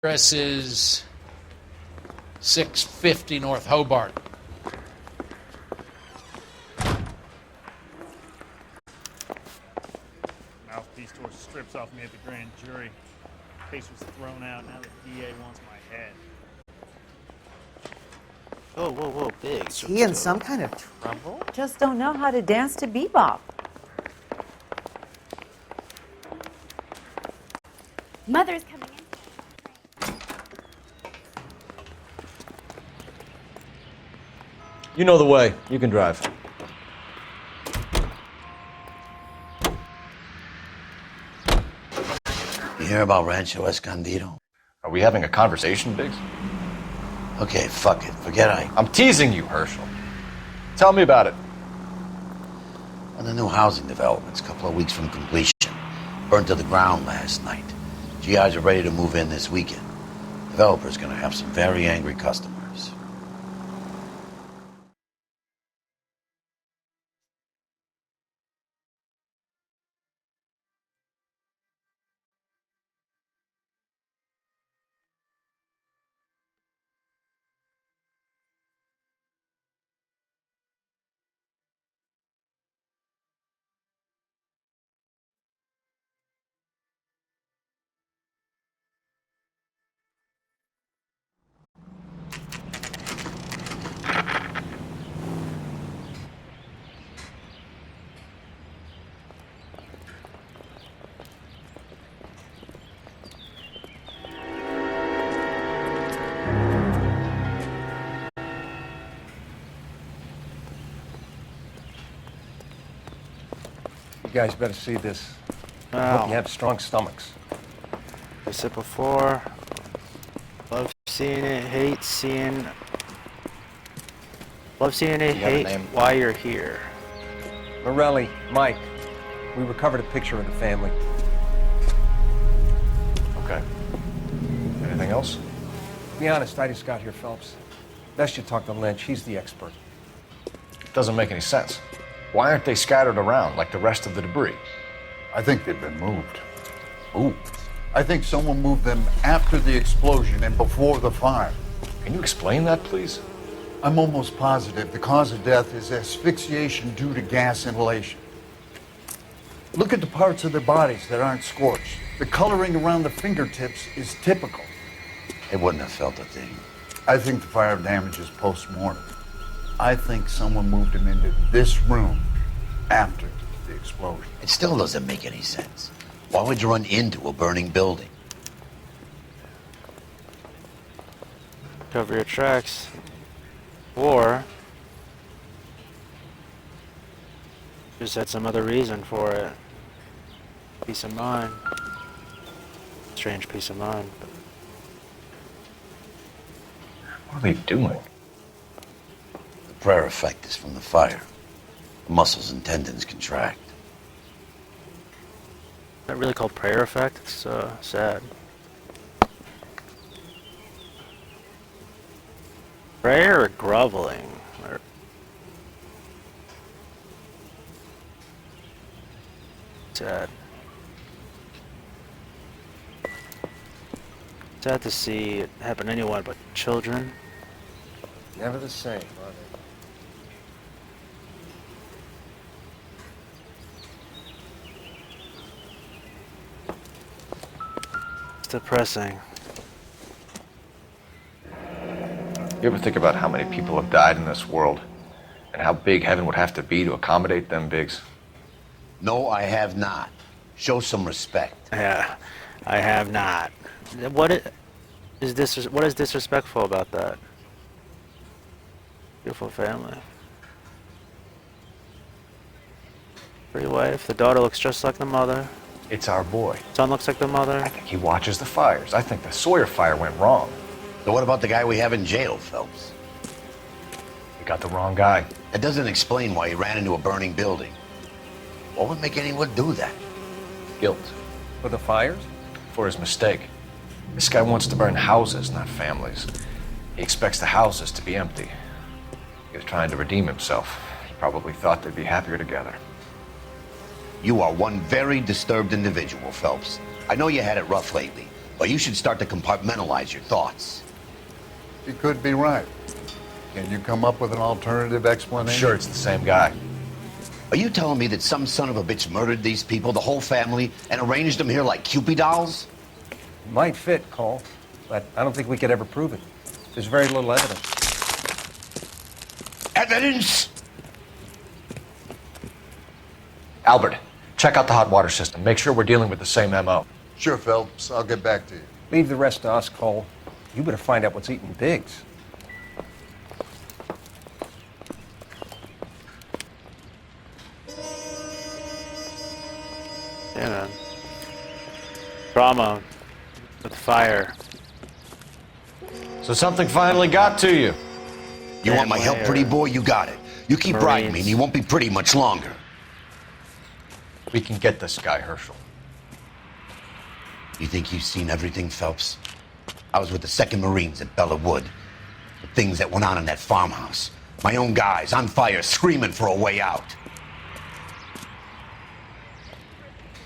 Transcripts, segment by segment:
Address is 650 North Hobart. Mouthpiece tore strips off me at the grand jury. Case was thrown out. Now the DA wants my head. Whoa, big. Is he in some kind of trouble? Just don't know how to dance to bebop. Mother's coming in. You know the way. You can drive. You hear about Rancho Escondido? Are we having a conversation, Biggs? Okay, fuck it. Forget I'm teasing you, Herschel. Tell me about it. On the new housing developments, a couple of weeks from completion. Burned to the ground last night. GIs are ready to move in this weekend. Developer's gonna have some very angry customers. You guys better see this. I Wow. hope you have strong stomachs. I said before, love seeing it, hate seeing... Love seeing it, You have a hate name? why you're here. Morelli, Mike, we recovered a picture of the family. Okay. Anything else? Be honest, I just got here, Phelps. Best you talk to Lynch, he's the expert. Doesn't make any sense. Why aren't they scattered around like the rest of the debris? I think they've been moved. Ooh. I think someone moved them after the explosion and before the fire. Can you explain that, please? I'm almost positive the cause of death is asphyxiation due to gas inhalation. Look at the parts of their bodies that aren't scorched. The coloring around the fingertips is typical. They wouldn't have felt a thing. I think the fire damage is post-mortem. I think someone moved him into this room after the explosion. It still doesn't make any sense. Why would you run into a burning building? Cover your tracks. Or... just had some other reason for it. Peace of mind. Strange peace of mind. What are they doing? The prayer effect is from the fire. The muscles and tendons contract. Is that really called prayer effect? It's sad. Prayer or groveling? Or... sad. Sad to see it happen to anyone but children. Never the same, are they? It's depressing. You ever think about how many people have died in this world? And how big heaven would have to be to accommodate them, Biggs? No, I have not. Show some respect. Yeah, I have not. What is disrespectful about that? Beautiful family. Pretty wife. The daughter looks just like the mother. It's our boy. Son looks like the mother. I think he watches the fires. I think the Sawyer fire went wrong. So what about the guy we have in jail, Phelps? We got the wrong guy. That doesn't explain why he ran into a burning building. What would make anyone do that? Guilt. For the fires? For his mistake. This guy wants to burn houses, not families. He expects the houses to be empty. He was trying to redeem himself. He probably thought they'd be happier together. You are one very disturbed individual, Phelps. I know you had it rough lately, Well, you should start to compartmentalize your thoughts. You could be right. Can you come up with an alternative I'm explanation? sure it's the same guy. Are you telling me that some son of a bitch murdered these people, the whole family, and arranged them here like Cupid dolls? Might fit, Cole, but I don't think we could ever prove it. There's very little evidence. Evidence? Albert, check out the hot water system. Make sure we're dealing with the same MO. Sure, Phelps. I'll get back to you. Leave the rest to us, Cole. You better find out what's eating Biggs. Yeah, man. Drama with fire. So something finally got to you. You want my help, pretty boy? You got it. You keep riding me, and you won't be pretty much longer. We can get this guy, Herschel. You think you've seen everything, Phelps? I was with the 2nd Marines at Bella Wood. The things that went on in that farmhouse. My own guys on fire, screaming for a way out.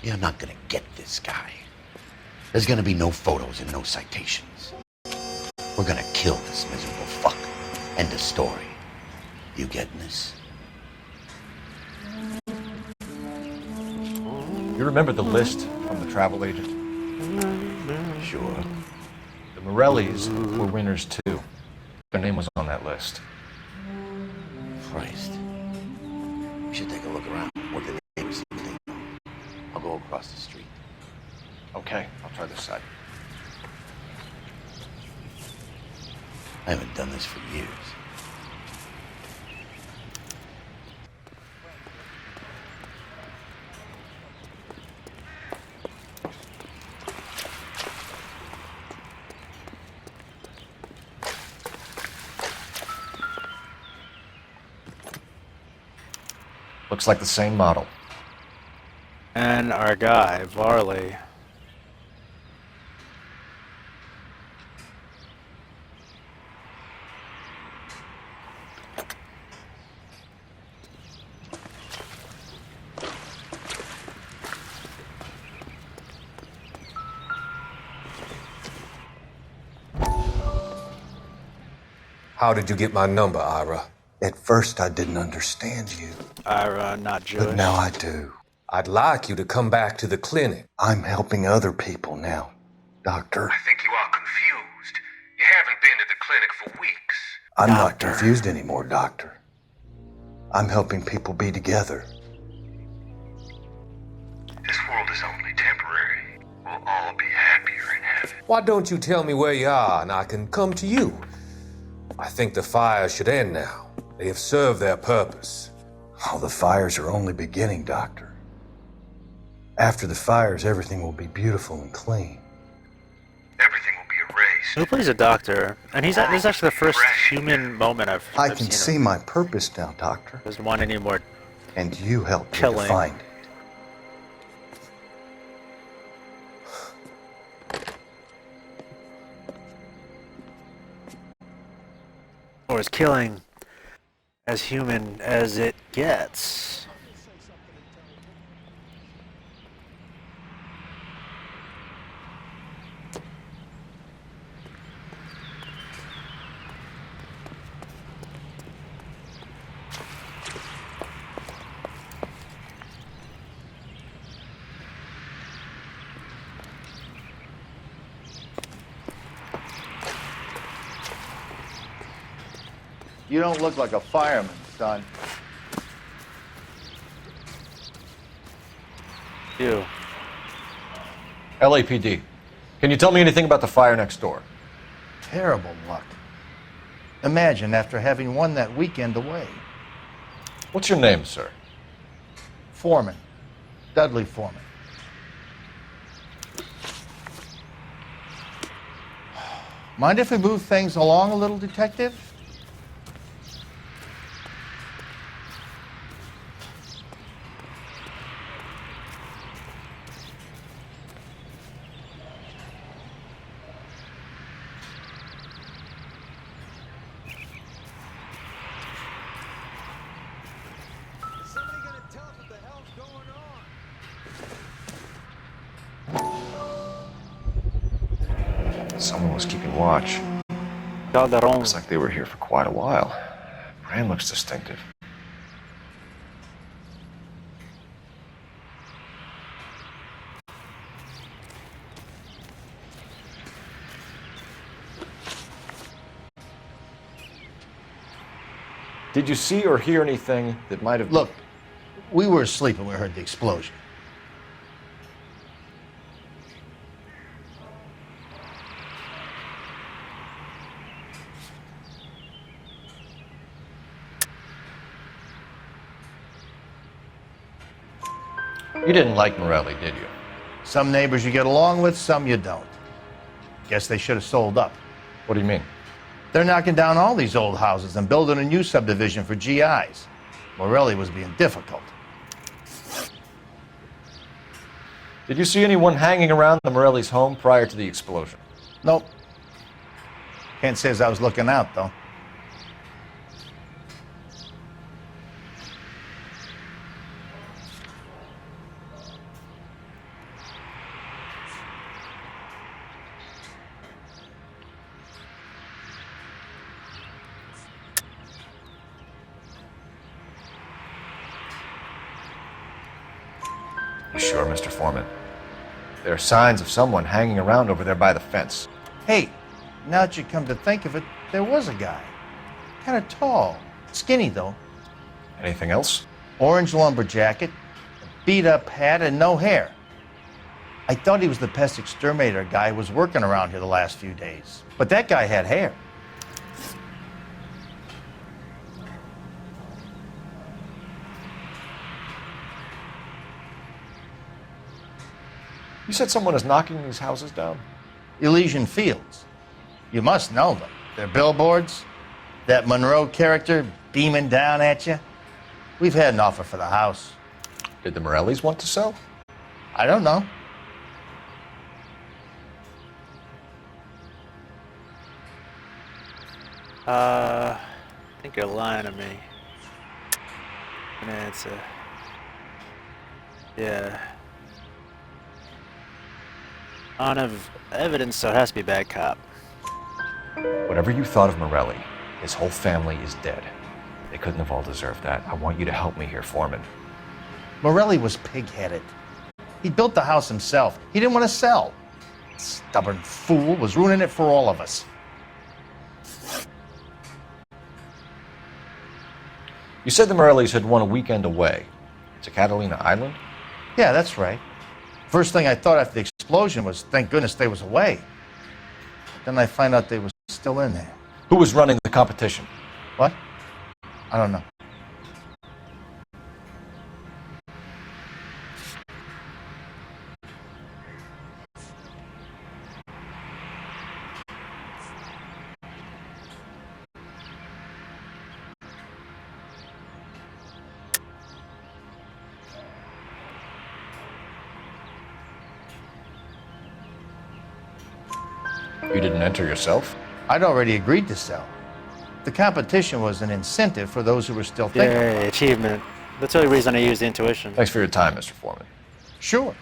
You're not gonna get this guy. There's gonna be no photos and no citations. We're gonna kill this miserable fuck. End of story. You getting this? You remember the list from the travel agent? Sure. The Morellis were winners too. Their name was on that list. Christ. We should take a look around. What the neighbors see what they know. I'll go across the street. Okay, I'll try this side. I haven't done this for years. Looks like the same model. And our guy, Varley. How did you get my number, Ira? At first, I didn't understand you. Ira, not Jewish. But now I do. I'd like you to come back to the clinic. I'm helping other people now, Doctor. I think you are confused. You haven't been to the clinic for weeks. I'm not confused anymore, Doctor. I'm helping people be together. This world is only temporary. We'll all be happier in heaven. Why don't you tell me where you are and I can come to you? I think the fire should end now. They have served their purpose. Oh, the fires are only beginning, Doctor. After the fires, everything will be beautiful and clean. Everything will be erased. Who plays a doctor? And this is actually the first human moment I've I can seen see him. my purpose now, Doctor. Doesn't want any more. And you helped me Killing. to find it. Or is killing as human as it gets. You don't look like a fireman, son. You. LAPD. Can you tell me anything about the fire next door? Terrible luck. Imagine after having won that weekend away. What's your name, sir? Foreman. Dudley Foreman. Mind if we move things along a little, Detective? was keeping watch. Calderon. Looks like they were here for quite a while. Brand looks distinctive. Did you see or hear anything that might have... Look, we were asleep when we heard the explosion. You didn't like Morelli, did you? Some neighbors you get along with, some you don't. Guess they should have sold up. What do you mean? They're knocking down all these old houses and building a new subdivision for GIs. Morelli was being difficult. Did you see anyone hanging around the Morelli's home prior to the explosion? Nope. Can't say as I was looking out, though. You sure, Mr. Foreman? There are signs of someone hanging around over there by the fence. Hey, now that you come to think of it, there was a guy. Kind of tall. Skinny, though. Anything else? Orange lumber jacket, a beat-up hat, and no hair. I thought he was the pest exterminator guy who was working around here the last few days. But that guy had hair. You said someone is knocking these houses down? Elysian Fields. You must know them. They're billboards. That Monroe character beaming down at you. We've had an offer for the house. Did the Morellis want to sell? I don't know. I think you're lying to me. Answer. Yeah. On evidence, so it has to be bad cop. Whatever you thought of Morelli, his whole family is dead. They couldn't have all deserved that. I want you to help me here, Foreman. Morelli was pig-headed. He built the house himself. He didn't want to sell. Stubborn fool was ruining it for all of us. You said the Morellis had won a weekend away to Catalina Island? Yeah, that's right. First thing I thought after the explosion was, thank goodness they was away. Then I find out they was still in there. Who was running the competition? What? I don't know. You didn't enter yourself? I'd already agreed to sell. The competition was an incentive for those who were still thinking. Yay, achievement. That's the only reason I used intuition. Thanks for your time, Mr. Foreman. Sure.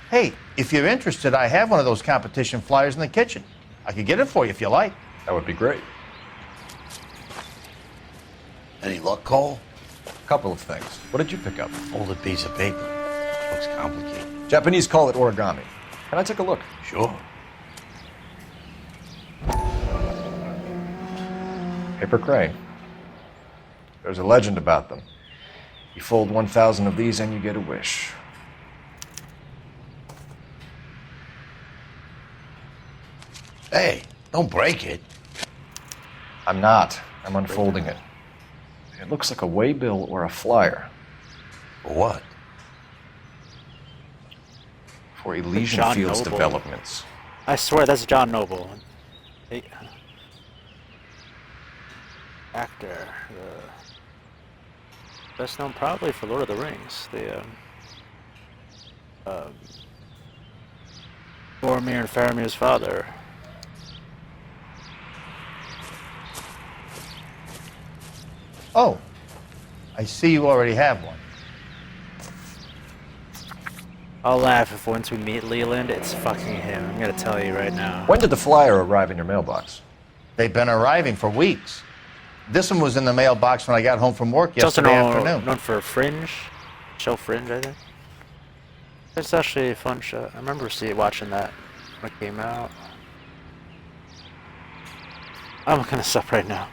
Hey, if you're interested, I have one of those competition flyers in the kitchen. I could get it for you if you like. That would be great. Any luck, Cole? A couple of things. What did you pick up? Folded piece of paper. Looks complicated. Japanese call it origami. Can I take a look? Sure. Paper crane. There's a legend about them. You fold 1,000 of these and you get a wish. Hey, don't break it. I'm not. I'm unfolding it. It looks like a waybill or a flyer. For what? For Elysian John Fields Noble. developments. I swear that's John Noble. Hey. Actor. Best known probably for Lord of the Rings. The Boromir and Faramir's father. Oh, I see you already have one. I'll laugh if once we meet Leland, it's fucking him. I'm gonna tell you right now. When did the flyer arrive in your mailbox? They've been arriving for weeks. This one was in the mailbox when I got home from work yesterday afternoon. Known for Fringe. Show Fringe, I think. It's actually a fun show. I remember watching that when it came out. I'm gonna stop right now.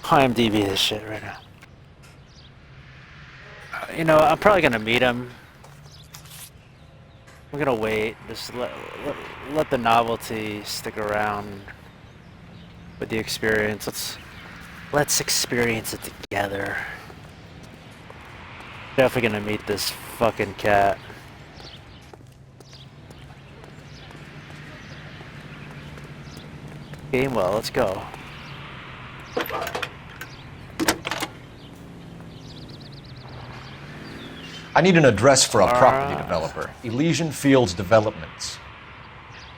IMDb this shit right now. You know, I'm probably gonna meet him. I'm gonna wait. Just let the novelty stick around with the experience. Let's experience it together. Definitely gonna meet this fucking cat. Gamewell, let's go. I need an address for a property developer. Elysian Fields Developments.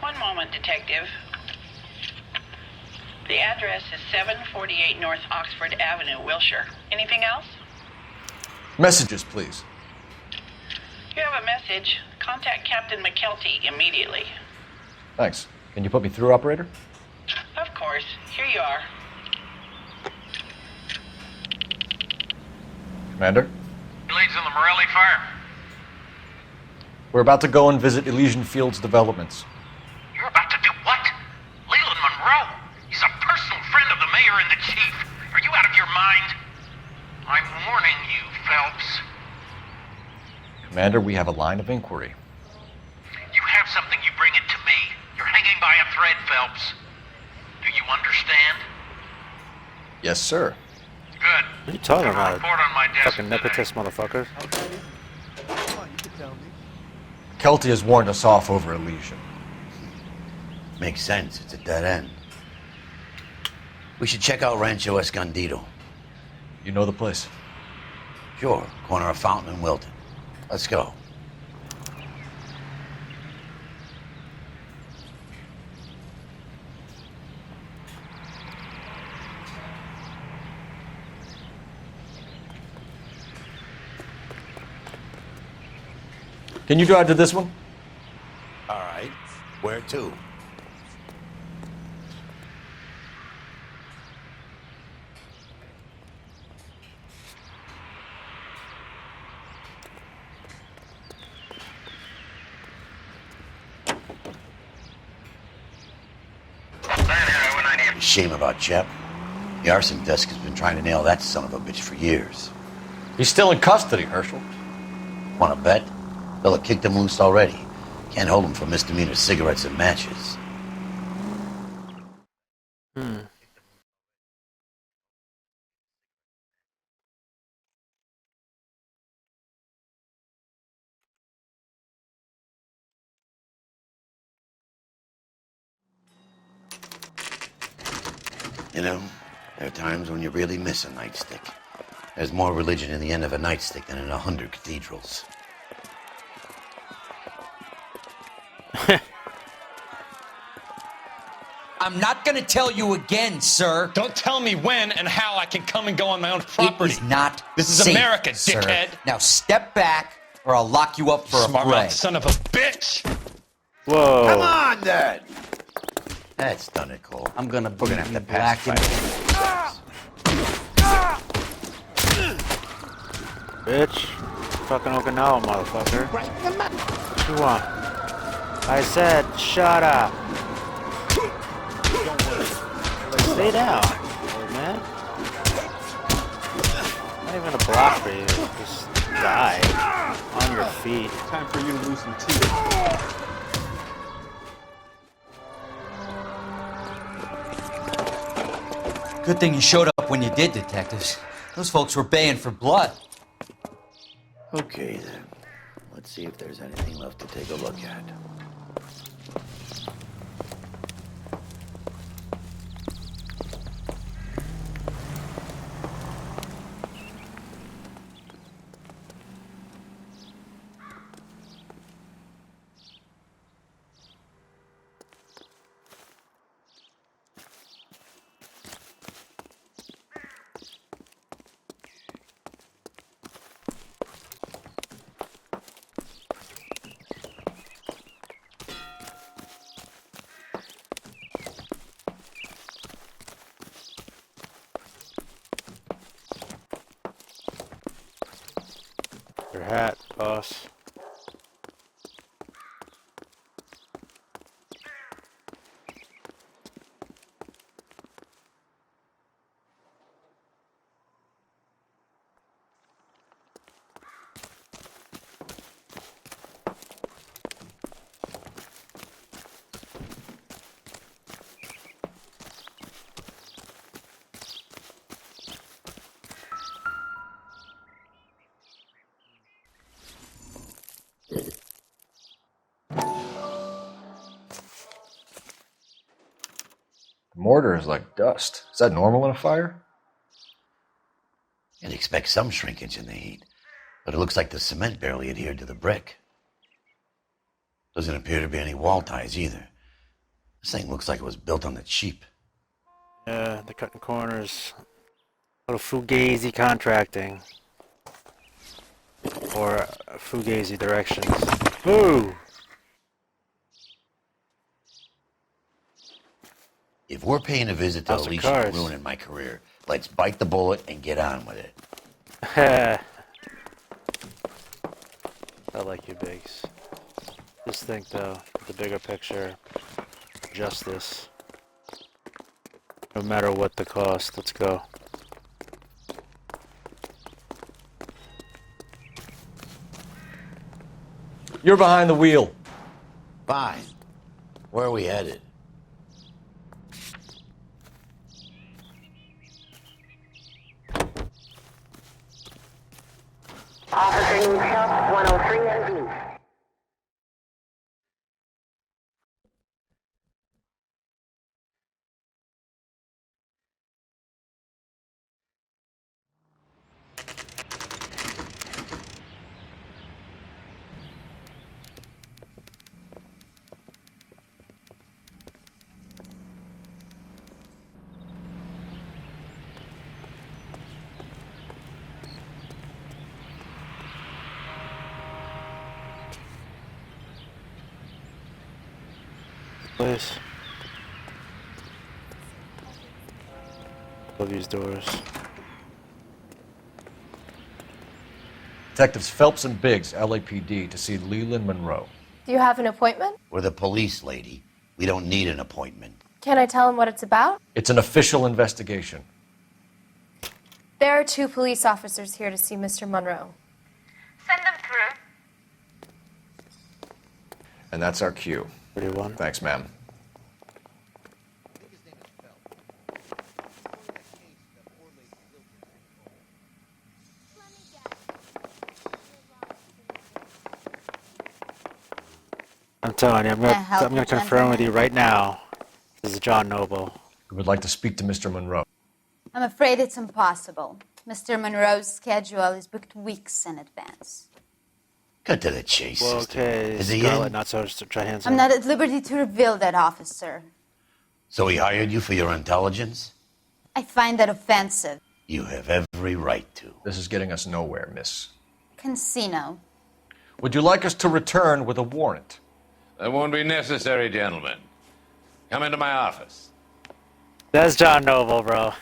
One moment, Detective. The address is 748 North Oxford Avenue, Wilshire. Anything else? Messages, please. You have a message. Contact Captain McKelty immediately. Thanks. Can you put me through, operator? Of course. Here you are. Commander? Leads in the Morelli fire. We're about to go and visit Elysian Fields Developments. You're about to do what? Leland Monroe. He's a personal friend of the mayor and the chief. Are you out of your mind? I'm warning you, Phelps. Commander, we have a line of inquiry. You have something, you bring it to me. You're hanging by a thread, Phelps. Do you understand? Yes, sir. Good. What are you talking about? Report on my desk Fucking nepotist motherfuckers. Kelty has warned us off over Elysian. Makes sense. It's a dead end. We should check out Rancho Escondido. You know the place? Sure. Corner of Fountain and Wilton. Let's go. Can you drive to this one? All right. Where to? Shame about Shep. The arson desk has been trying to nail that son of a bitch for years. He's still in custody, Herschel. Want to bet? They'll have kicked him loose already. Can't hold him for misdemeanor cigarettes and matches. You know, there are times when you really miss a nightstick. There's more religion in the end of a nightstick than in 100 cathedrals. I'm not gonna tell you again, sir. Don't tell me when and how I can come and go on my own property. It is not This is safe, America, sir. dickhead. Now step back, or I'll lock you up for Smart a fray. mouth son of a bitch. Whoa. Come on, then! That's done it, Cole. I'm gonna We're gonna have to pass black fight. Bitch. Fucking Okinawa, motherfucker. What you want? I said, shut up. Stay down, old man. Not even a block for you. Just die on your feet. Time for you to lose some teeth. Good thing you showed up when you did, detectives. Those folks were baying for blood. Okay, then. Let's see if there's anything left to take a look at. Your hat, boss. The mortar is like dust. Is that normal in a fire? You'd expect some shrinkage in the heat, but it looks like the cement barely adhered to the brick. Doesn't appear to be any wall ties either. This thing looks like it was built on the cheap. Yeah, the cutting corners. A little fugazi contracting. Or fugazi directions. Boo! If we're paying a visit to Alicia and ruining my career, let's bite the bullet and get on with it. I like you, Biggs. Just think, though, the bigger picture, justice. No matter what the cost, let's go. You're behind the wheel. Fine. Where are we headed? Officer needs help, 103 and B. Please. Love these doors. Detectives Phelps and Biggs, LAPD, to see Leland Monroe. Do you have an appointment? We're the police, lady. We don't need an appointment. Can I tell him what it's about? It's an official investigation. There are 2 police officers here to see Mr. Monroe. Send them through. And that's our cue. 31. Thanks, ma'am. I'm telling you, I'm gonna confirm with you right now. This is John Noble. We would like to speak to Mr. Monroe. I'm afraid it's impossible. Mr. Monroe's schedule is booked weeks in advance. Cut to the chase, Well, sister. okay, Is he Scarlet, in? not so Johansson. I'm not at liberty to reveal that, officer. So he hired you for your intelligence? I find that offensive. You have every right to. This is getting us nowhere, miss. Casino. Would you like us to return with a warrant? That won't be necessary, gentlemen. Come into my office. That's John Noble, bro.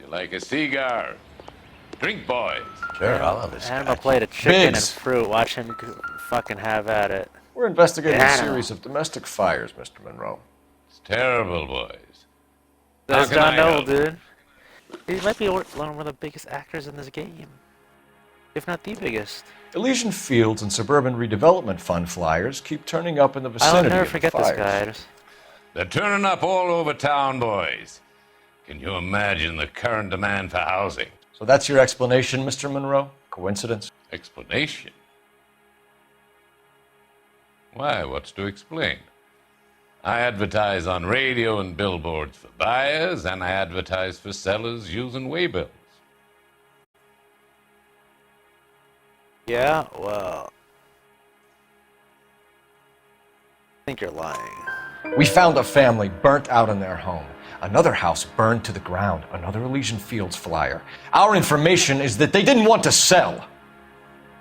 You like a cigar? Drink, boys. Sure, I'll have a And a plate of chicken Biggs. and fruit. Watch him fucking have at it. We're investigating Yeah. a series of domestic fires, Mr. Monroe. It's terrible, boys. That's How can John I Noble, help? dude. He might be one of the biggest actors in this game. If not the biggest. Elysian Fields and Suburban Redevelopment Fund flyers keep turning up in the vicinity I'll never of the forget this fires. guy. They're turning up all over town, boys. Can you imagine the current demand for housing? So that's your explanation, Mr. Monroe? Coincidence? Explanation? Why, what's to explain? I advertise on radio and billboards for buyers, and I advertise for sellers using waybills. Yeah, well... I think you're lying. We found a family burnt out in their home. Another house burned to the ground. Another Elysian Fields flyer. Our information is that they didn't want to sell.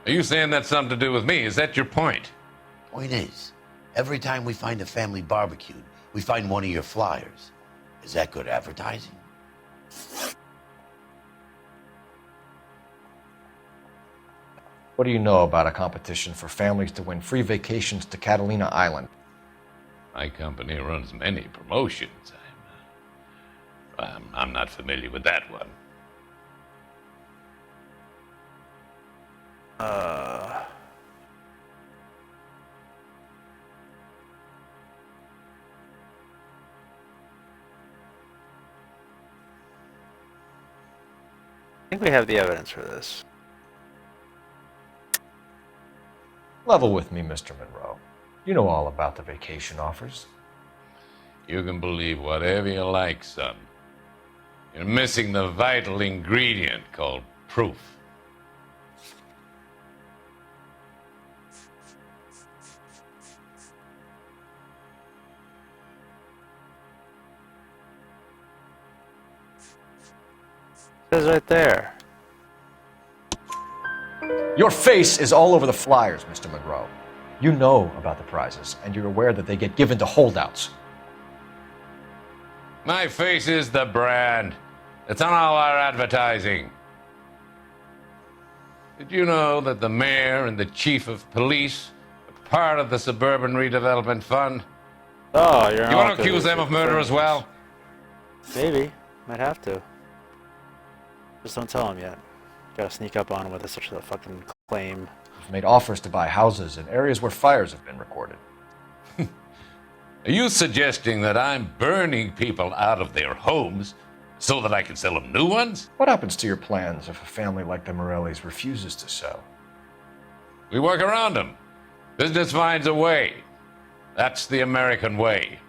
Are you saying that's something to do with me? Is that your point? Point is, every time we find a family barbecued, we find one of your flyers. Is that good advertising? What do you know about a competition for families to win free vacations to Catalina Island? My company runs many promotions. I'm not familiar with that one. I think we have the evidence for this. Level with me, Mr. Monroe. You know all about the vacation offers. You can believe whatever you like, son. You're missing the vital ingredient called proof. It says right there. Your face is all over the flyers, Mr. Monroe. You know about the prizes, and you're aware that they get given to holdouts. My face is the brand. It's on all our advertising. Did you know that the mayor and the chief of police are part of the Suburban Redevelopment Fund? Oh, you're You want to accuse them of murder as well? Maybe. Might have to. Just don't tell him yet. Gotta sneak up on him with such a fucking claim. You've made offers to buy houses in areas where fires have been recorded. Are you suggesting that I'm burning people out of their homes so that I can sell them new ones? What happens to your plans if a family like the Morellis refuses to sell? We work around them. Business finds a way. That's the American way.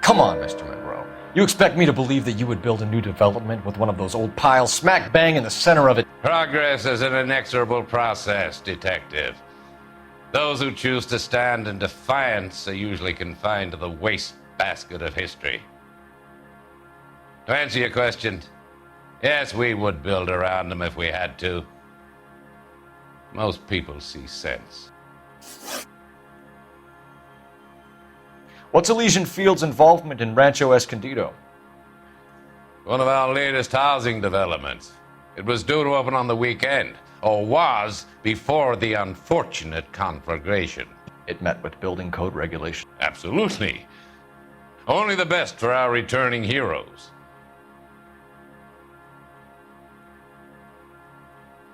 Come on, Mr. Monroe. You expect me to believe that you would build a new development with one of those old piles smack bang in the center of it? Progress is an inexorable process, Detective. Those who choose to stand in defiance are usually confined to the wastebasket of history. To answer your question, yes, we would build around them if we had to. Most people see sense. What's Elysian Field's involvement in Rancho Escondido? One of our latest housing developments. It was due to open on the weekend, or was before the unfortunate conflagration. It met with building code regulations. Absolutely. Only the best for our returning heroes.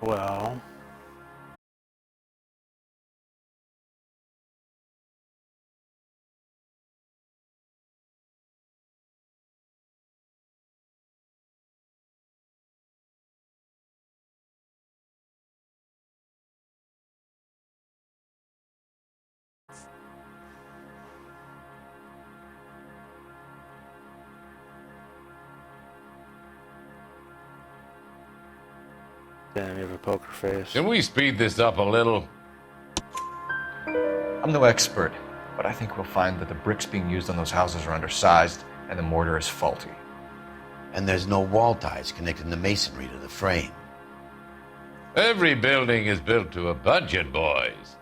Well... Damn, you have a poker face. Can we speed this up a little? I'm no expert, but I think we'll find that the bricks being used on those houses are undersized and the mortar is faulty. And there's no wall ties connecting the masonry to the frame. Every building is built to a budget, boys.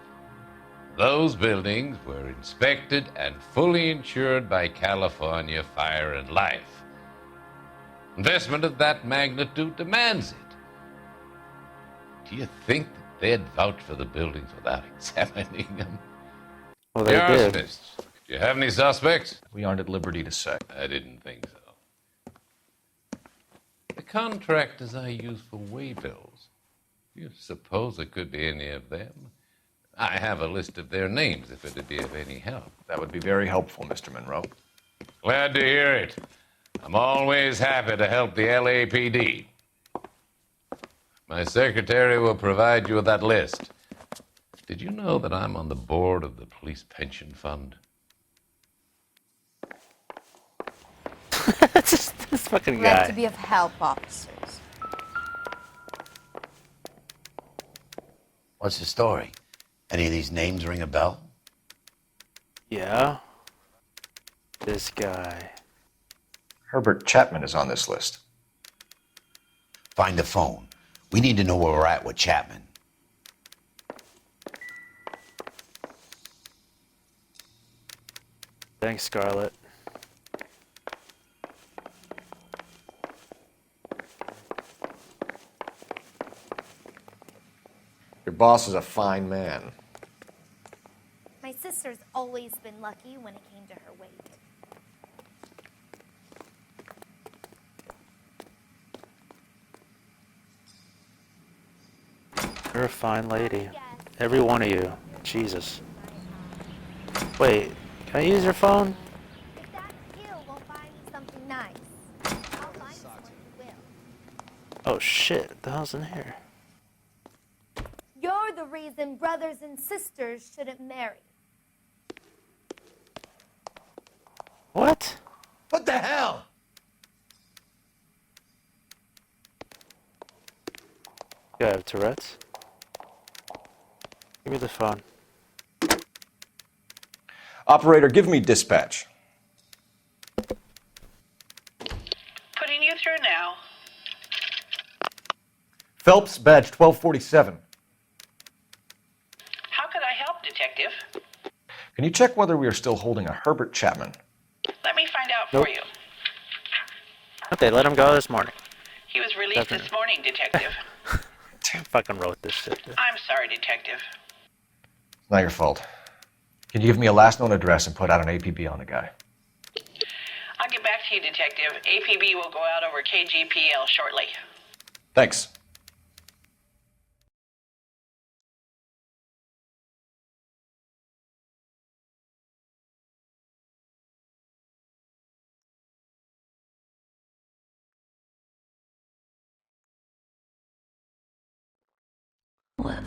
Those buildings were inspected and fully insured by California Fire and Life. Investment of that magnitude demands it. Do you think that they'd vouch for the buildings without examining them? Well, they did. Arsonists, do you have any suspects? We aren't at liberty to say. I didn't think so. The contractors I use for waybills, do you suppose it could be any of them? I have a list of their names if it'd be of any help. That would be very helpful, Mr. Monroe. Glad to hear it. I'm always happy to help the LAPD. My secretary will provide you with that list. Did you know that I'm on the board of the police pension fund? this fucking Glad guy. to be of help, officers. What's the story? Any of these names ring a bell? Yeah. This guy. Herbert Chapman is on this list. Find the phone. We need to know where we're at with Chapman. Thanks, Scarlett. Your boss is a fine man. My sister's always been lucky when it came to her weight. You're a fine lady. Every one of you. Jesus. Wait, can I use your phone? If that skill won't buy me something nice, I'll find someone who will. Oh shit, what the hell's in here? You're the reason brothers and sisters shouldn't marry. What? What the hell? You have Tourette's? Give me the phone. Operator, give me dispatch. Putting you through now. Phelps, badge 1247. How could I help, Detective? Can you check whether we are still holding a Herbert Chapman? Let me find out Nope. for you. Okay, let him go this morning. He was released this morning, Detective. I fucking wrote this shit. I'm sorry, Detective. It's not your fault. Can you give me a last known address and put out an APB on the guy? I'll get back to you, Detective. APB will go out over KGPL shortly. Thanks.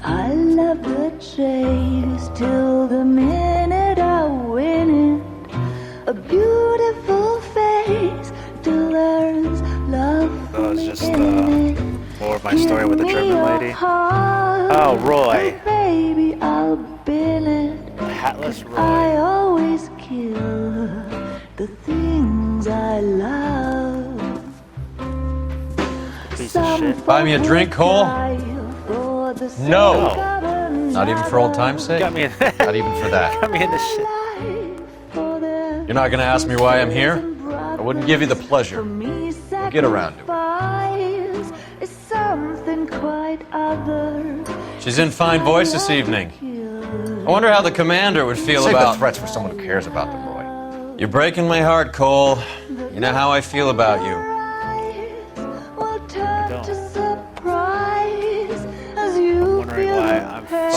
I love the chase till the minute I win it. A beautiful face till there's love for It's just me in it. more of my story with the German lady. Oh, Roy. Baby, I'll bill it. Hatless Roy. I always kill the things I love. Piece of shit. Buy me a drink, Cole? No. Not even for old time's sake? Got me in. Not even for that. Got me in this shit. You're not gonna ask me why I'm here? I wouldn't give you the pleasure. We'll get around to it. Something quite other. She's in fine voice this evening. I wonder how the commander would feel Save about... the threats for someone who cares about them, Roy. You're breaking my heart, Cole. You know how I feel about you.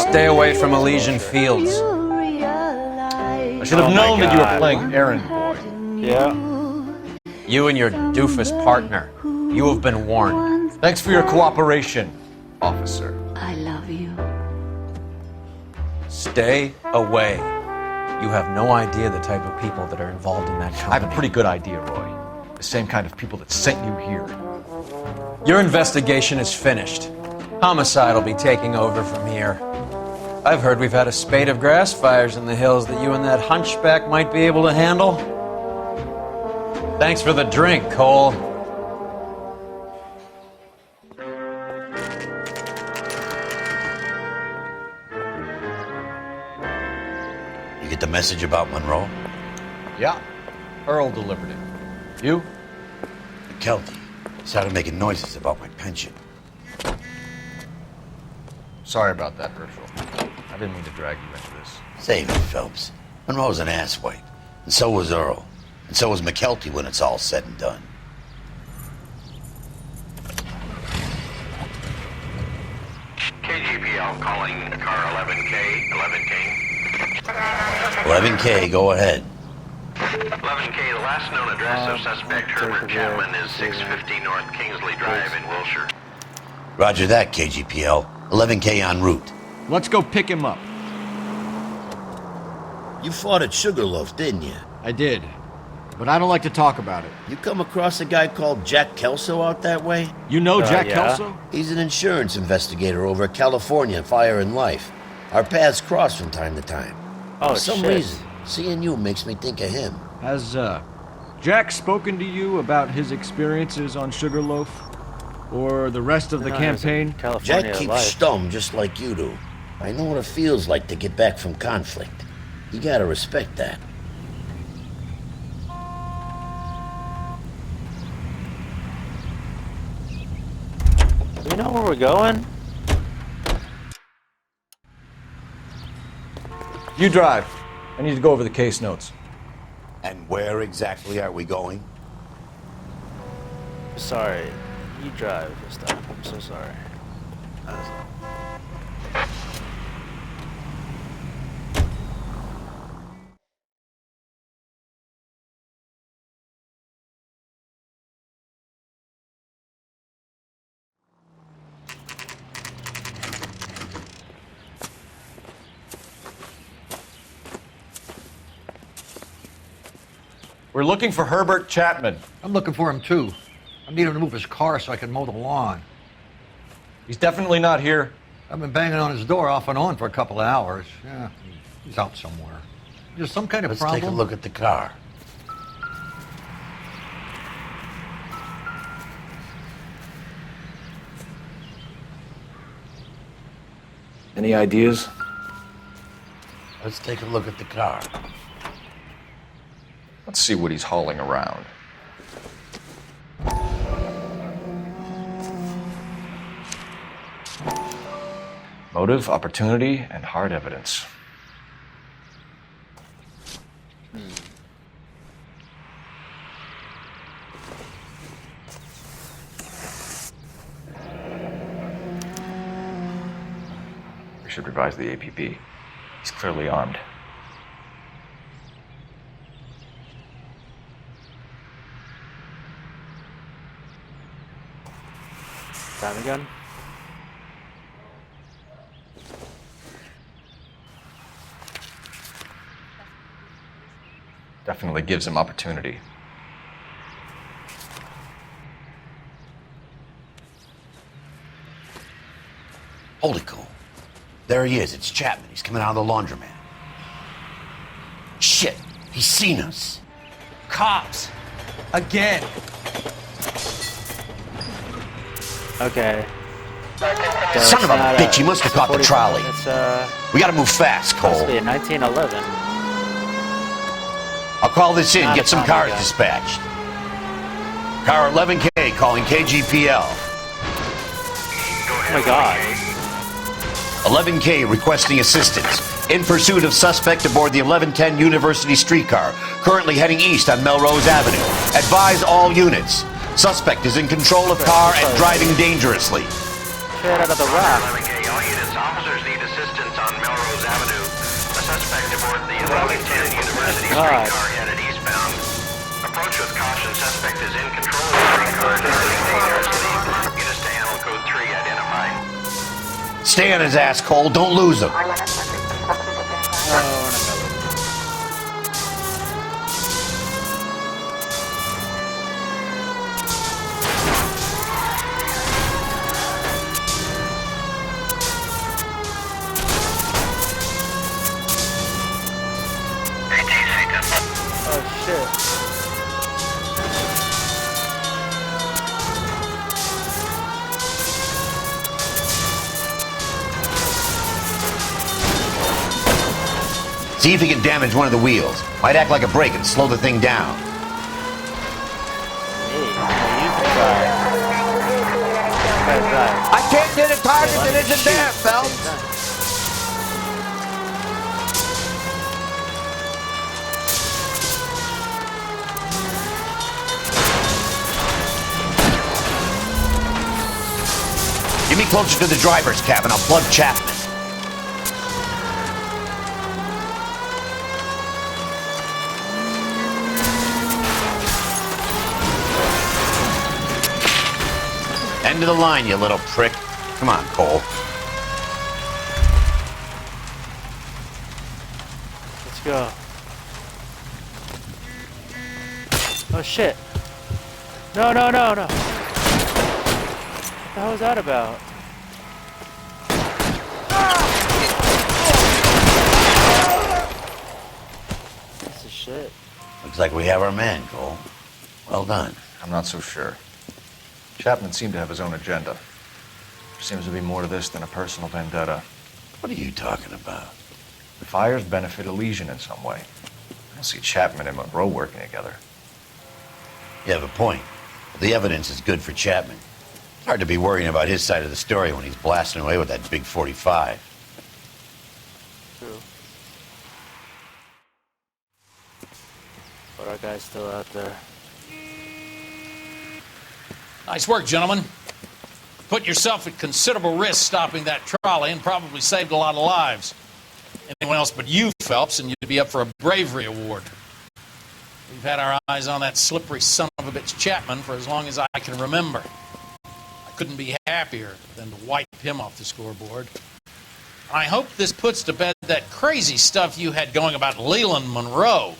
Stay away from Elysian Fields. I should have known that you were playing errand boy. Yeah. You and your doofus partner. You have been warned. Thanks for your cooperation, officer. I love you. Stay away. You have no idea the type of people that are involved in that company. I have a pretty good idea, Roy. The same kind of people that sent you here. Your investigation is finished. Homicide will be taking over from here. I've heard we've had a spate of grass fires in the hills that you and that hunchback might be able to handle. Thanks for the drink, Cole. You get the message about Monroe? Yeah. Earl delivered it. You? McKelty started making noises about my pension. Sorry about that, Herschel. I didn't mean to drag you into this. Save it, Phelps. Monroe's an asswipe. And so was Earl. And so was McKelty when it's all said and done. KGPL calling car 11K, 11K. 11K, go ahead. 11K, the last known address of suspect Herbert Chapman is 650 North Kingsley Drive in Wilshire. Roger that, KGPL. 11K en route. Let's go pick him up. You fought at Sugarloaf, didn't you? I did, but I don't like to talk about it. You come across a guy called Jack Kelso out that way? You know Jack yeah. Kelso? He's an insurance investigator over at California Fire and Life. Our paths cross from time to time. Oh, For some shit. reason, seeing you makes me think of him. Has Jack spoken to you about his experiences on Sugarloaf? Or the rest of the campaign? Jack keeps stum just like you do. I know what it feels like to get back from conflict. You gotta respect that. Do we know where we're going? You drive. I need to go over the case notes. And where exactly are we going? Sorry. You drive this time. I'm so sorry. We're looking for Herbert Chapman. I'm looking for him too. I need him to move his car so I can mow the lawn. He's definitely not here. I've been banging on his door off and on for a couple of hours. Yeah, he's out somewhere. There's some kind of Let's problem. take a look at the car. Any ideas? Let's take a look at the car. Let's see what he's hauling around. Motive, opportunity, and hard evidence. We should revise the APB. He's clearly armed. Time again? Definitely gives him opportunity. Holy cool. There he is. It's Chapman. He's coming out of the laundromat. Shit. He's seen us. Cops. Again. Okay. Son of a bitch. He must have caught the trolley. We gotta move fast, Cole. Must be in 1911. I'll call this in. Get some cars dispatched. Car 11K calling KGPL. Oh my god. 11K requesting assistance. In pursuit of suspect aboard the 1110 University streetcar, currently heading east on Melrose Avenue. Advise all units. Suspect is in control of car and driving dangerously. Straight out of the rock. 11K, all units, officers need assistance on Melrose Avenue. A suspect aboard the 1110 University streetcar headed eastbound. Approach with caution. Suspect is in control of the streetcar and driving dangerously. Units to animal code 3 identified. Stay on his ass, Cole. Don't lose him. Oh shit. See if he can damage one of the wheels. Might act like a brake and slow the thing down. I can't hit a target that isn't there, Phelps. Get me closer to the driver's cabin. I'll plug Chapman. End of the line, you little prick. Come on, Cole. Let's go. Oh shit. No, no, no, no. What the hell was that about? Piece of shit. Looks like we have our man, Cole. Well done. I'm not so sure. Chapman seemed to have his own agenda. There seems to be more to this than a personal vendetta. What are you talking about? The fires benefit Elysian in some way. I don't see Chapman and Monroe working together. You have a point. The evidence is good for Chapman. It's hard to be worrying about his side of the story when he's blasting away with that big 45. True. But our guy's still out there. Nice work, gentlemen. Put yourself at considerable risk stopping that trolley and probably saved a lot of lives. Anyone else but you, Phelps, and you'd be up for a bravery award. We've had our eyes on that slippery son of a bitch Chapman for as long as I can remember. I couldn't be happier than to wipe him off the scoreboard. I hope this puts to bed that crazy stuff you had going about Leland Monroe.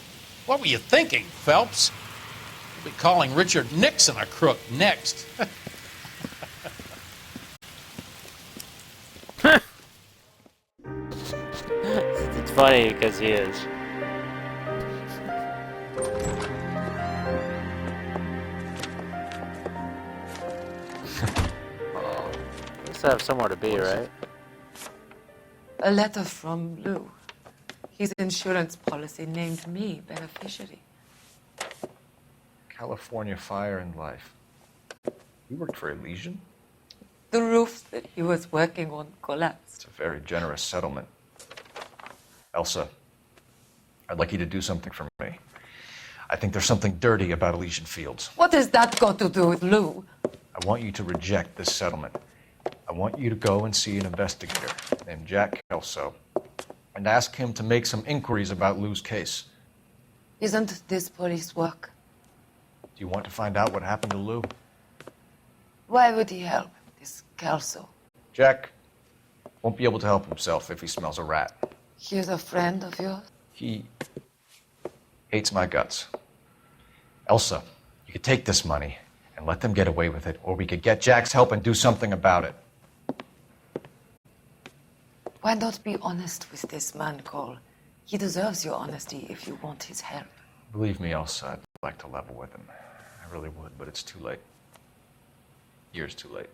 What were you thinking, Phelps? We'll be calling Richard Nixon a crook next. It's funny because he is. Let's have somewhere to be, right? A letter from Lou. His insurance policy named me beneficiary. California Fire and Life. You worked for Elysian? The roof that he was working on collapsed. It's a very generous settlement. Elsa, I'd like you to do something for me. I think there's something dirty about Elysian Fields. What has that got to do with Lou? I want you to reject this settlement. I want you to go and see an investigator named Jack Kelso and ask him to make some inquiries about Lou's case. Isn't this police work? Do you want to find out what happened to Lou? Why would he help this Kelso? Jack won't be able to help himself if he smells a rat. He's a friend of yours? He hates my guts. Elsa, you could take this money and let them get away with it, or we could get Jack's help and do something about it. Why not be honest with this man, Cole? He deserves your honesty if you want his help. Believe me, Elsa, I'd like to level with him. I really would, but it's too late. Years too late.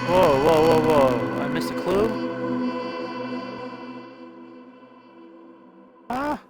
Whoa, whoa, whoa, whoa. I missed a clue? Ah.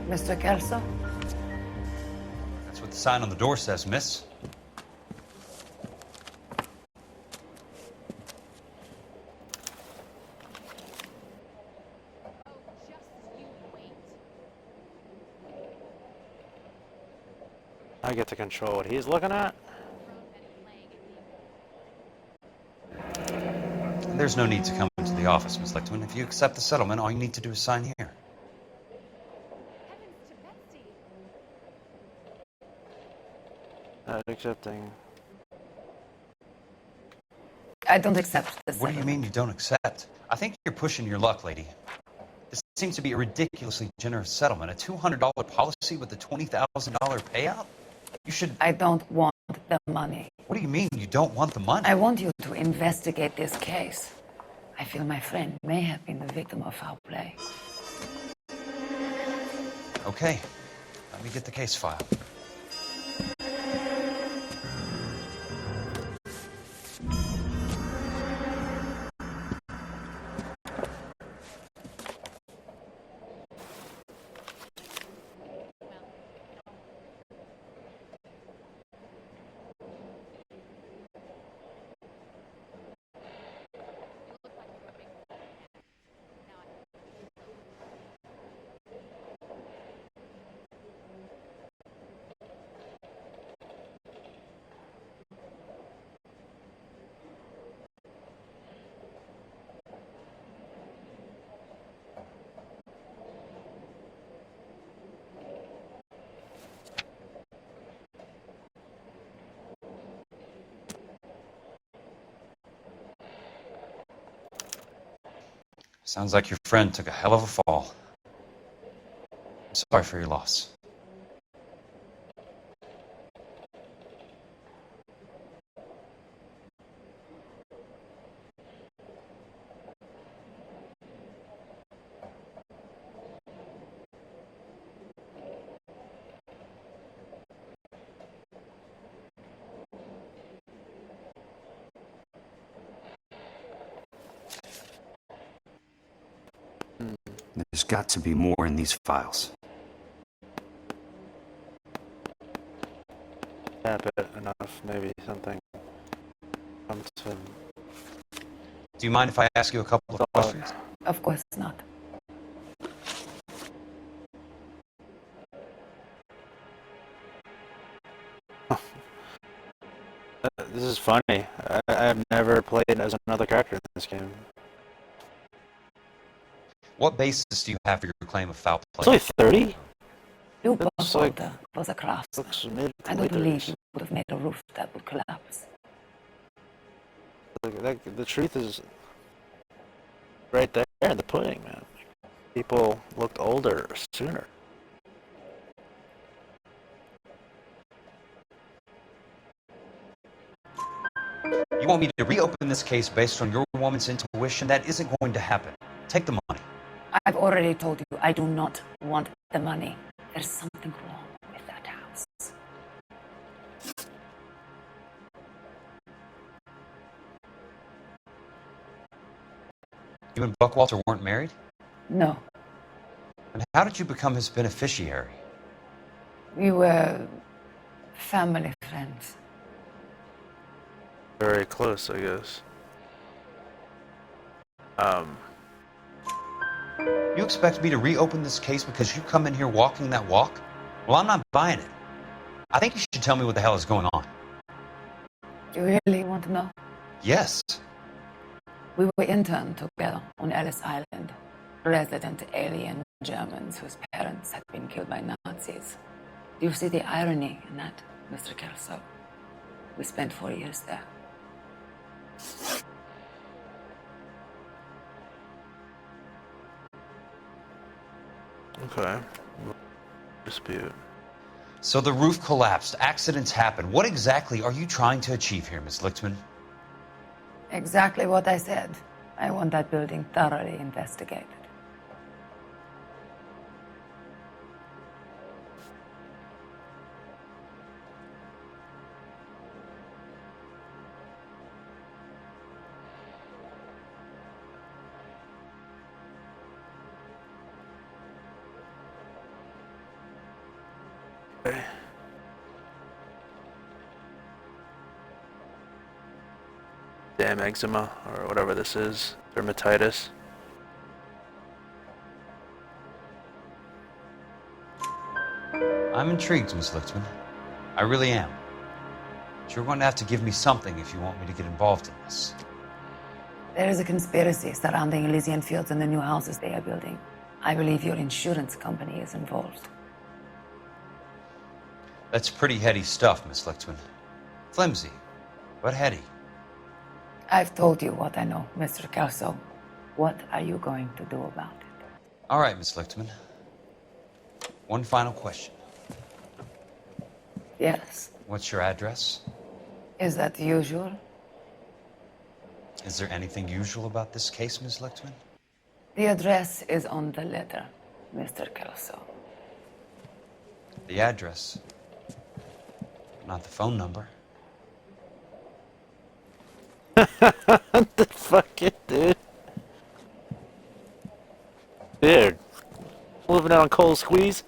Mr. Kelso? That's what the sign on the door says, miss. I get to control what he's looking at. There's no need to come into the office, Miss Lichtman. If you accept the settlement, all you need to do is sign here. Not accepting. I don't accept this. What do you mean you don't accept? I think you're pushing your luck, lady. This seems to be a ridiculously generous settlement. A $200 policy with a $20,000 payout? You should... I don't want the money. What do you mean you don't want the money? I want you to investigate this case. I feel my friend may have been the victim of foul play. Okay. Let me get the case file. Sounds like your friend took a hell of a fall. I'm sorry for your loss. There's got to be more in these files. Tap it enough, maybe something comes to... Do you mind if I ask you a couple of questions? Of course not. This is funny. I've never played as another character in this game. What basis do you have for your claim of foul play? It's only 30? You Looks both like- was a craftsman. Looks mid I don't believe you would have made a roof that would collapse. The truth is right there in the pudding, man. People looked older sooner. You want me to reopen this case based on your woman's intuition? That isn't going to happen. Take the money. I've already told you I do not want the money. There's something wrong with that house. You and Buckwalter weren't married? No, And how did you become his beneficiary? we were family friends. Very close, I guess. You expect me to reopen this case because you come in here walking that walk? Well, I'm not buying it. I think you should tell me what the hell is going on. You really want to know? Yes. We were interned together on Ellis Island, resident alien Germans whose parents had been killed by Nazis. Do you see the irony in that, Mr. Kelso? We spent 4 years there. Okay. Dispute. So the roof collapsed. Accidents happen. What exactly are you trying to achieve here, Miss Lichtman? Exactly what I said. I want that building thoroughly investigated. Okay. Damn eczema, or whatever this is. Dermatitis. I'm intrigued, Miss Lichtman. I really am. But you're going to have to give me something if you want me to get involved in this. There is a conspiracy surrounding Elysian Fields and the new houses they are building. I believe your insurance company is involved. That's pretty heady stuff, Miss Lichtman. Flimsy, but heady. I've told you what I know, Mr. Kelso. What are you going to do about it? All right, Miss Lichtman. One final question. Yes. What's your address? Is that usual? Is there anything usual about this case, Miss Lichtman? The address is on the letter, Mr. Kelso. The address, not the phone number. What the fuck, dude? Dude. Living out on cold squeeze?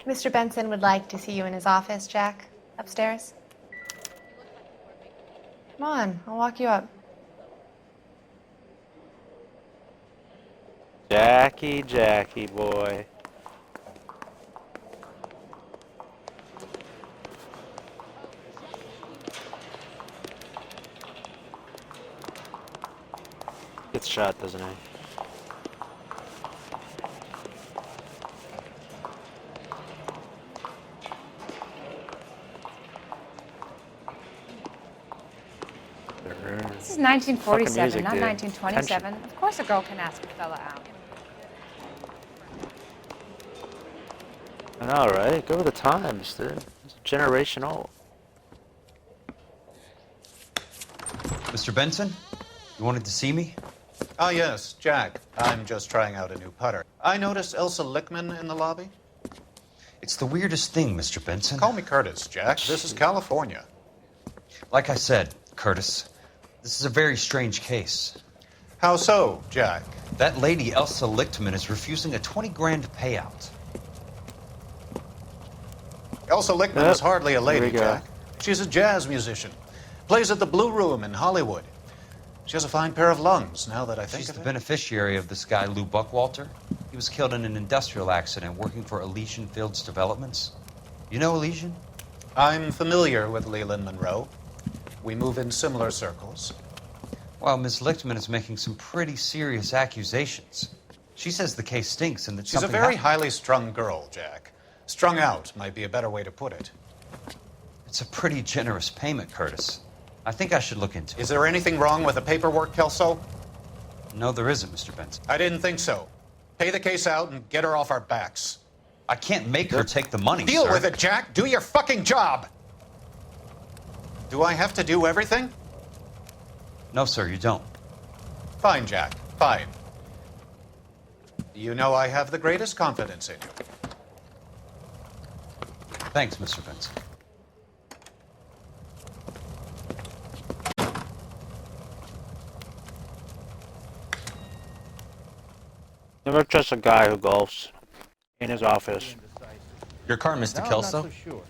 Mr. Benson would like to see you in his office, Jack. Upstairs. Come on, I'll walk you up. Jackie boy. Gets shot, doesn't he? This is 1947, music, not dude. 1927. Of course a girl can ask a fella out. I know, right? Go with the times, dude. It's a generation old. Mr. Benson, you wanted to see me? Ah, yes, Jack. I'm just trying out a new putter. I noticed Elsa Lickman in the lobby. It's the weirdest thing, Mr. Benson. Call me Curtis, Jack. This is California. Like I said, Curtis, this is a very strange case. How so, Jack? That lady, Elsa Lichtman, is refusing a 20 grand payout. Elsa Lickman is hardly a Here we lady, go. Jack. She's a jazz musician. Plays at the Blue Room in Hollywood. She has a fine pair of lungs, now that I think She's of the it. beneficiary of this guy, Lou Buckwalter. He was killed in an industrial accident working for Elysian Fields Developments. You know Elysian? I'm familiar with Leland Monroe. We move in similar circles. Well, Miss Lichtman is making some pretty serious accusations. She says the case stinks and that She's a something very happened. highly strung girl, Jack. Strung out might be a better way to put it. It's a pretty generous payment, Curtis. I think I should look into it. Is there anything wrong with the paperwork, Kelso? No, there isn't, Mr. Benson. I didn't think so. Pay the case out and get her off our backs. I can't make her take the money, Deal sir. with it, Jack. Do your fucking job. Do I have to do everything? No, sir, you don't. Fine, Jack. Fine. You know I have the greatest confidence in you. Thanks, Mr. Benson. Never trust a guy who golfs in his office. Your car, Mr. No, I'm Kelso? not so sure.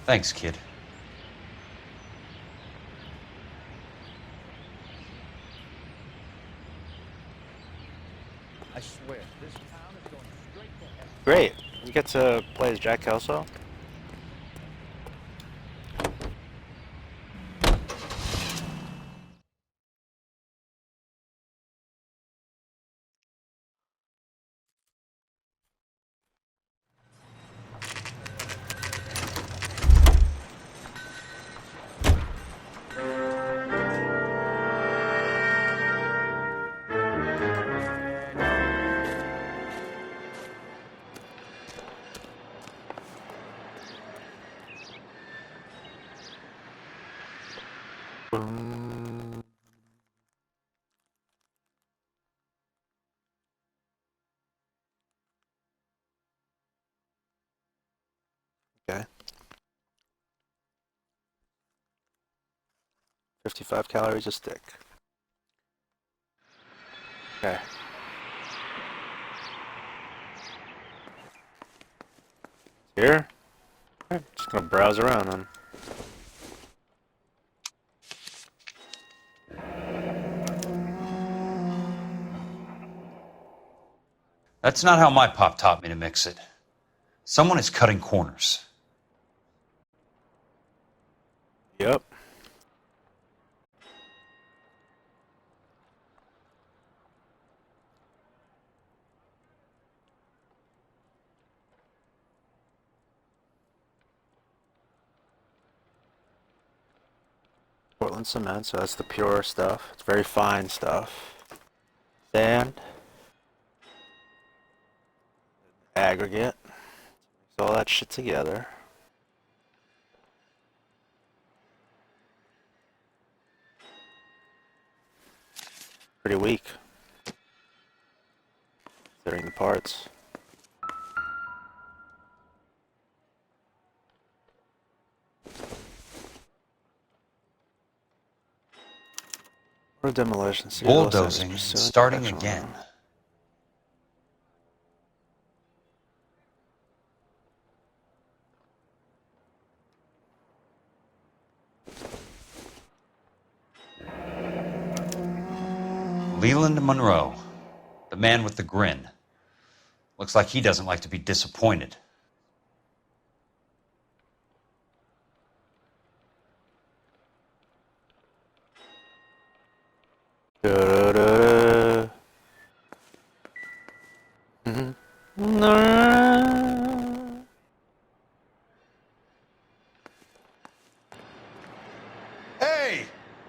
Thanks, kid. I swear, this town is going straight to hell. Great. You get to play as Jack Kelso. Boom. Okay. 55 calories a stick. Okay. Here? Okay, just gonna browse around then. That's not how my pop taught me to mix it. Someone is cutting corners. Yep. Portland cement, so that's the pure stuff. It's very fine stuff. Sand. Aggregate. Mix all that shit together. Pretty weak. Considering the parts. Or demolition. Bulldozing, starting again. Leland Monroe, the man with the grin. Looks like he doesn't like to be disappointed. Da-da-da. Hey!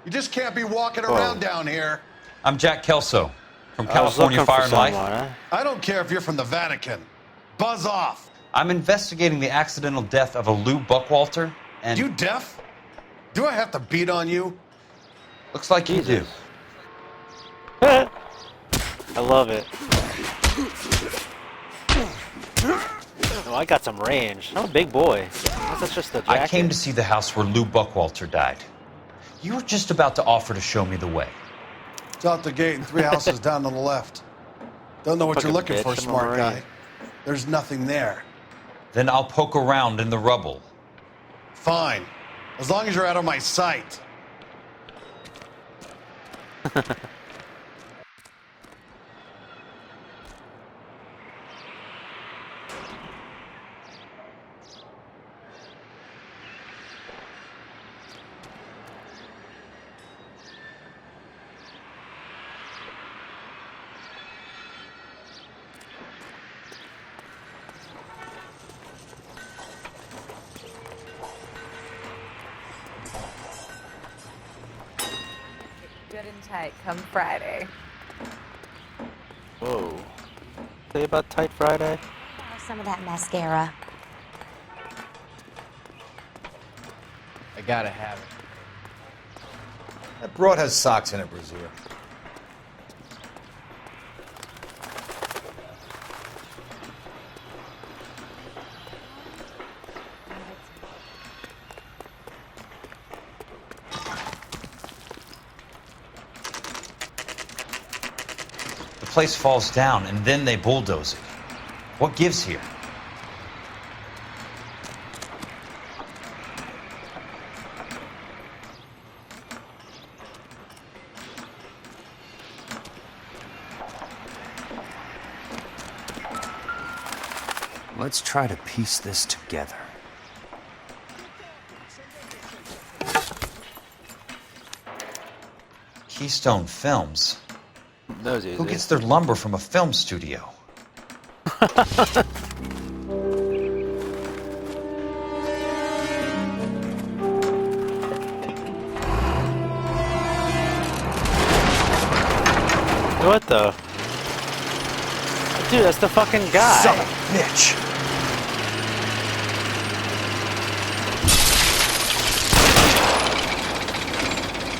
You You just can't be walking around down here. I'm Jack Kelso from California Fire and Life. I don't care if you're from the Vatican. Buzz off. I'm investigating the accidental death of a Lou Buckwalter, and... You deaf? Do I have to beat on you? Looks like you do. I love it. Oh, I got some range. I'm a big boy. That's just a jacket. I came to see the house where Lou Buckwalter died. You were just about to offer to show me the way. It's out the gate and 3 houses down on the left. Don't know what you're looking for, smart guy. There's nothing there. Then I'll poke around in the rubble. Fine. As long as you're out of my sight. Good and tight come Friday. Whoa. Say about Tight Friday? Some of that mascara. I gotta have it. That broad has socks in it, Brazier. The place falls down, and then they bulldoze it. What gives here? Let's try to piece this together. Keystone Films? That was easy. Who gets their lumber from a film studio? What the? Dude, that's the fucking guy. Son of a bitch.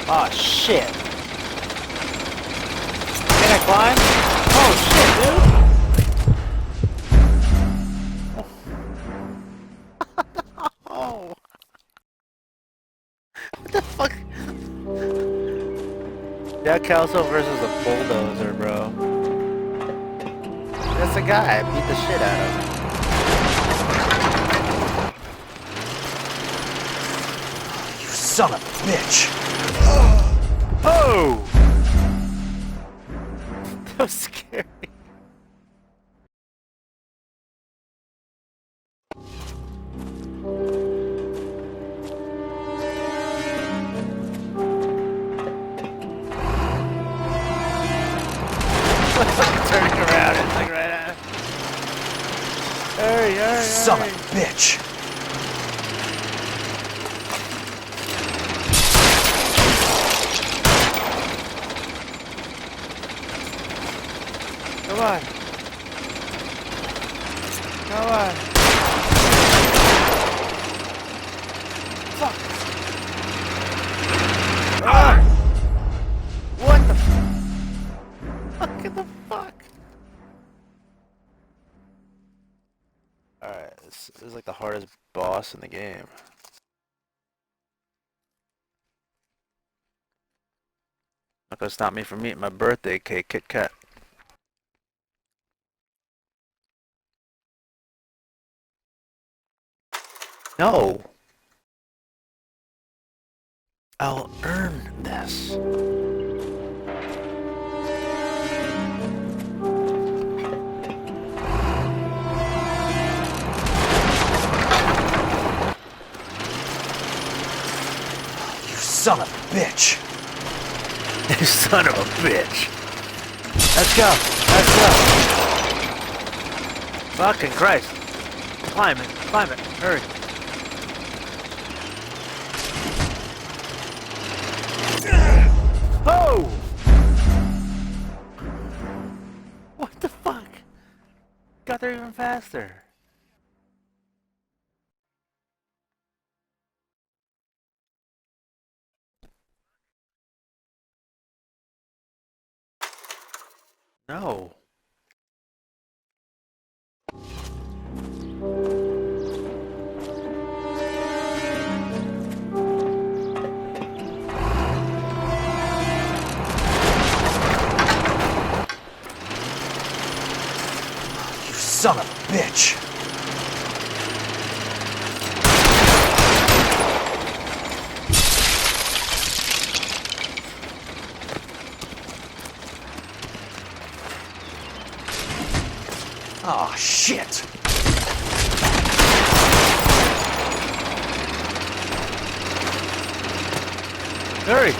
Oh shit. Can I climb? Oh shit, dude. Oh. What the fuck? Jack Kelso versus a bulldozer, bro. That's the guy. I beat the shit out of him. You son of a bitch. Oh! That was scary. Turning around, it's like right at. Hurry, hurry, Son hurry. of a bitch. Come on. Come on. Fuck. Ah! What the fuck? The fuck? Alright, this is like the hardest boss in the game. Not gonna stop me from eating my birthday cake, Kit Kat. No! I'll earn this. You son of a bitch. You son of a bitch. Let's go. Let's go. Fucking Christ. Climb it. Climb it. Hurry. got there even faster. No. You son of a bitch! Oh, shit! Hurry!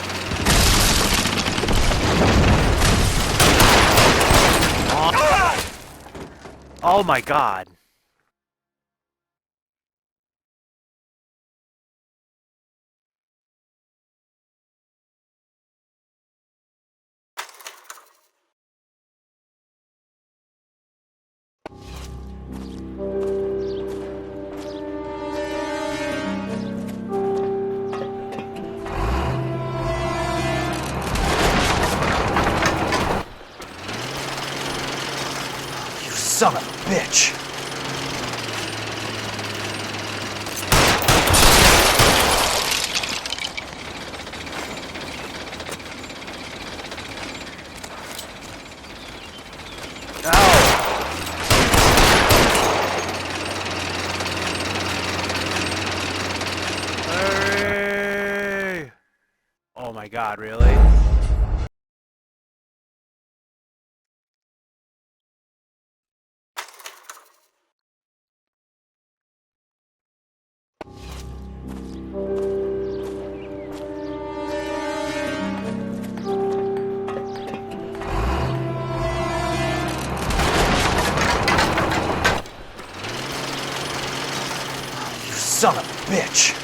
Oh my god. You son of a bitch! Hurry! Oh my god, really? You son of a bitch!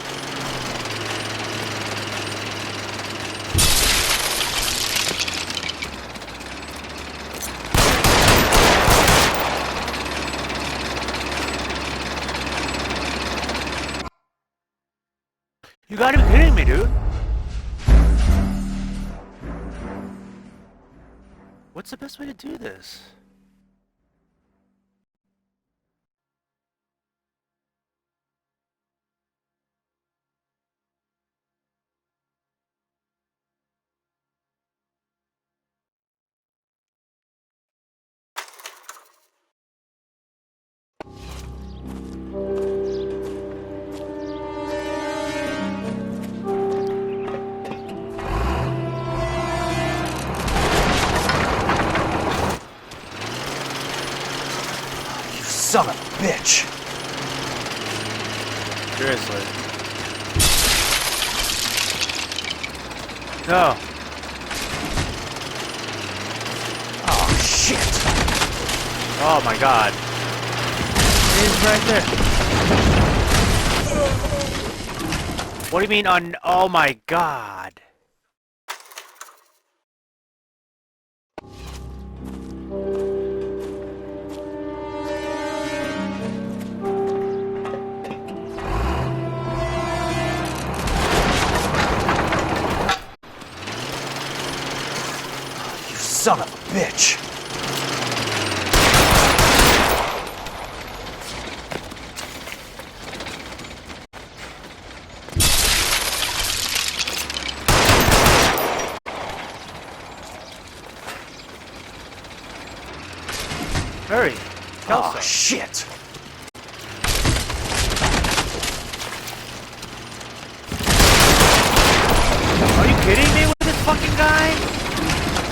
You gotta be kidding me, dude! What's the best way to do this? You son of a bitch! Seriously. No. Oh, shit! Oh my god. He's right there. What do you mean on... Oh my god. You son of a bitch! Hurry. Oh, shit! Are you kidding me with this fucking guy?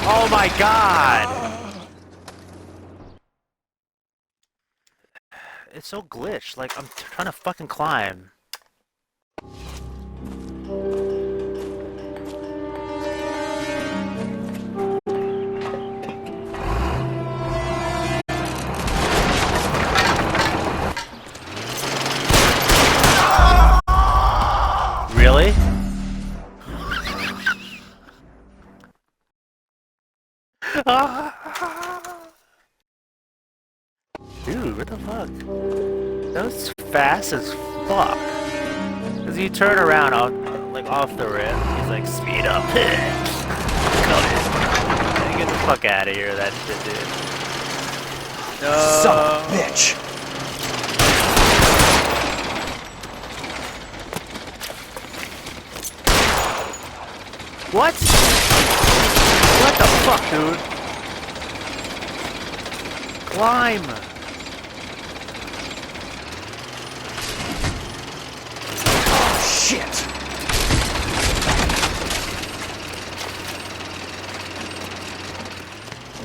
Oh my god. It's so glitched. Like, I'm trying to fucking climb. Really? Dude, fast as fuck. Cause you turn around like off the rip, he's like, speed up. Come in. Get the fuck out of here, that shit, dude. No. Son of a bitch! What? What the fuck, dude? Climb! Oh, shit!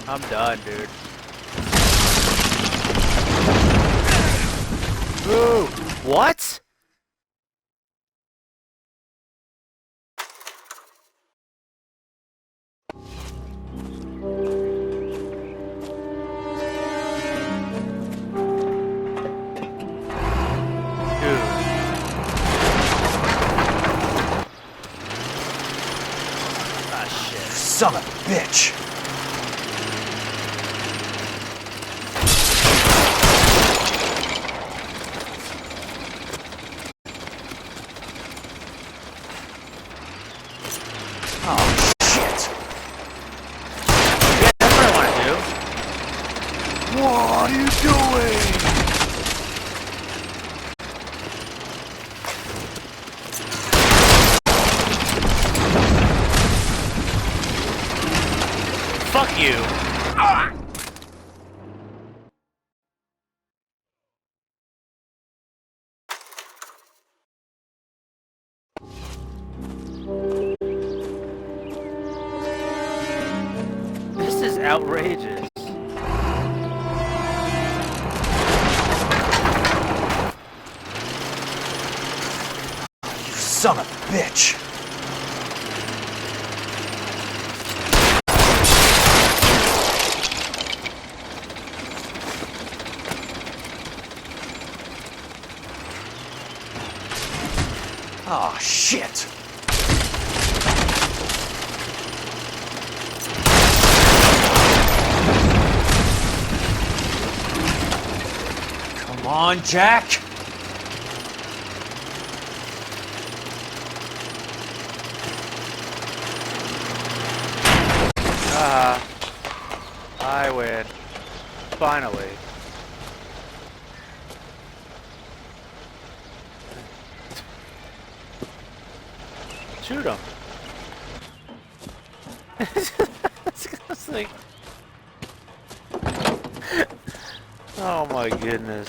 I'm done, dude. Ooh! What? Son of a bitch! Oh, shit! Yeah, that's what I want to do. What are you doing? Fuck you. Ah! This is outrageous. You son of a bitch! Oh, shit! Come on, Jack! I win. Finally. Shoot him. It's like... Oh my goodness.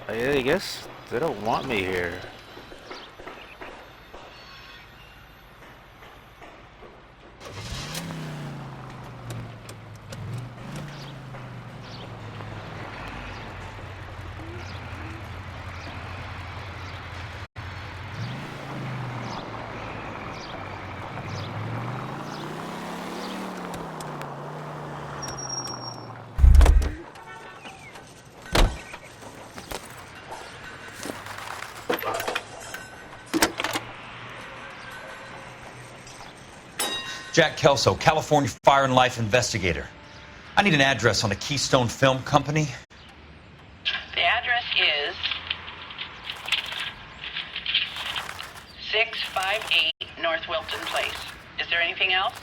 I guess they don't want me here. Jack Kelso, California Fire and Life investigator. I need an address on a Keystone Film Company. The address is 658 North Wilton Place. Is there anything else?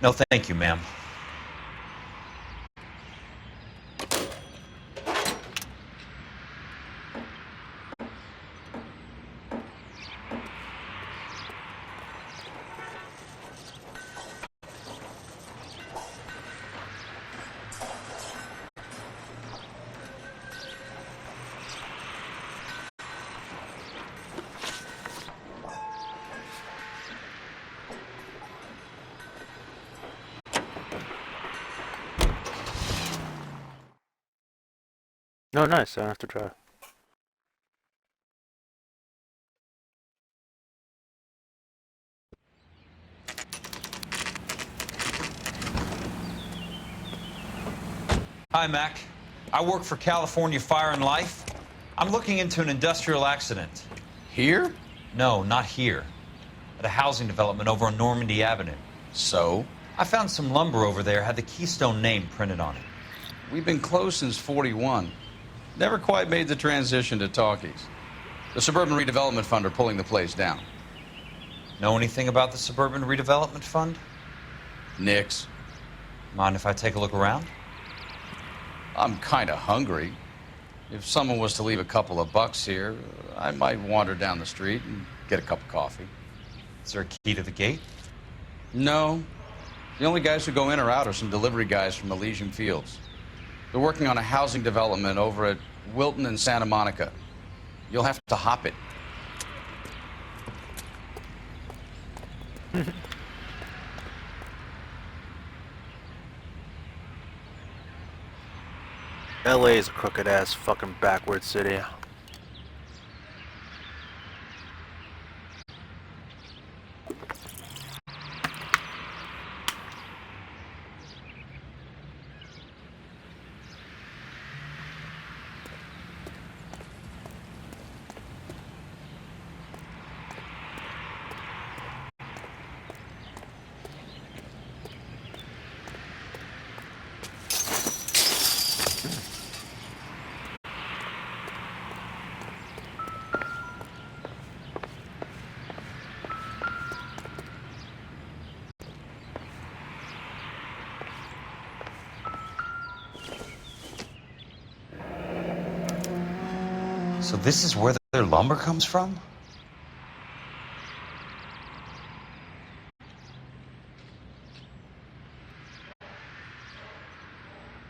No, thank you, ma'am. No, nice. I don't have to drive. Hi, Mac. I work for California Fire and Life. I'm looking into an industrial accident. Here? No, not here. At a housing development over on Normandy Avenue. So? I found some lumber over there, had the Keystone name printed on it. We've been closed since '41. Never quite made the transition to talkies. The Suburban Redevelopment Fund are pulling the place down. Know anything about the Suburban Redevelopment Fund? Nix. Mind if I take a look around? I'm kind of hungry. If someone was to leave a couple of bucks here, I might wander down the street and get a cup of coffee. Is there a key to the gate? No. The only guys who go in or out are some delivery guys from Elysian Fields. They're working on a housing development over at Wilton and Santa Monica. You'll have to hop it. LA is a crooked ass fucking backward city. So this is where their lumber comes from?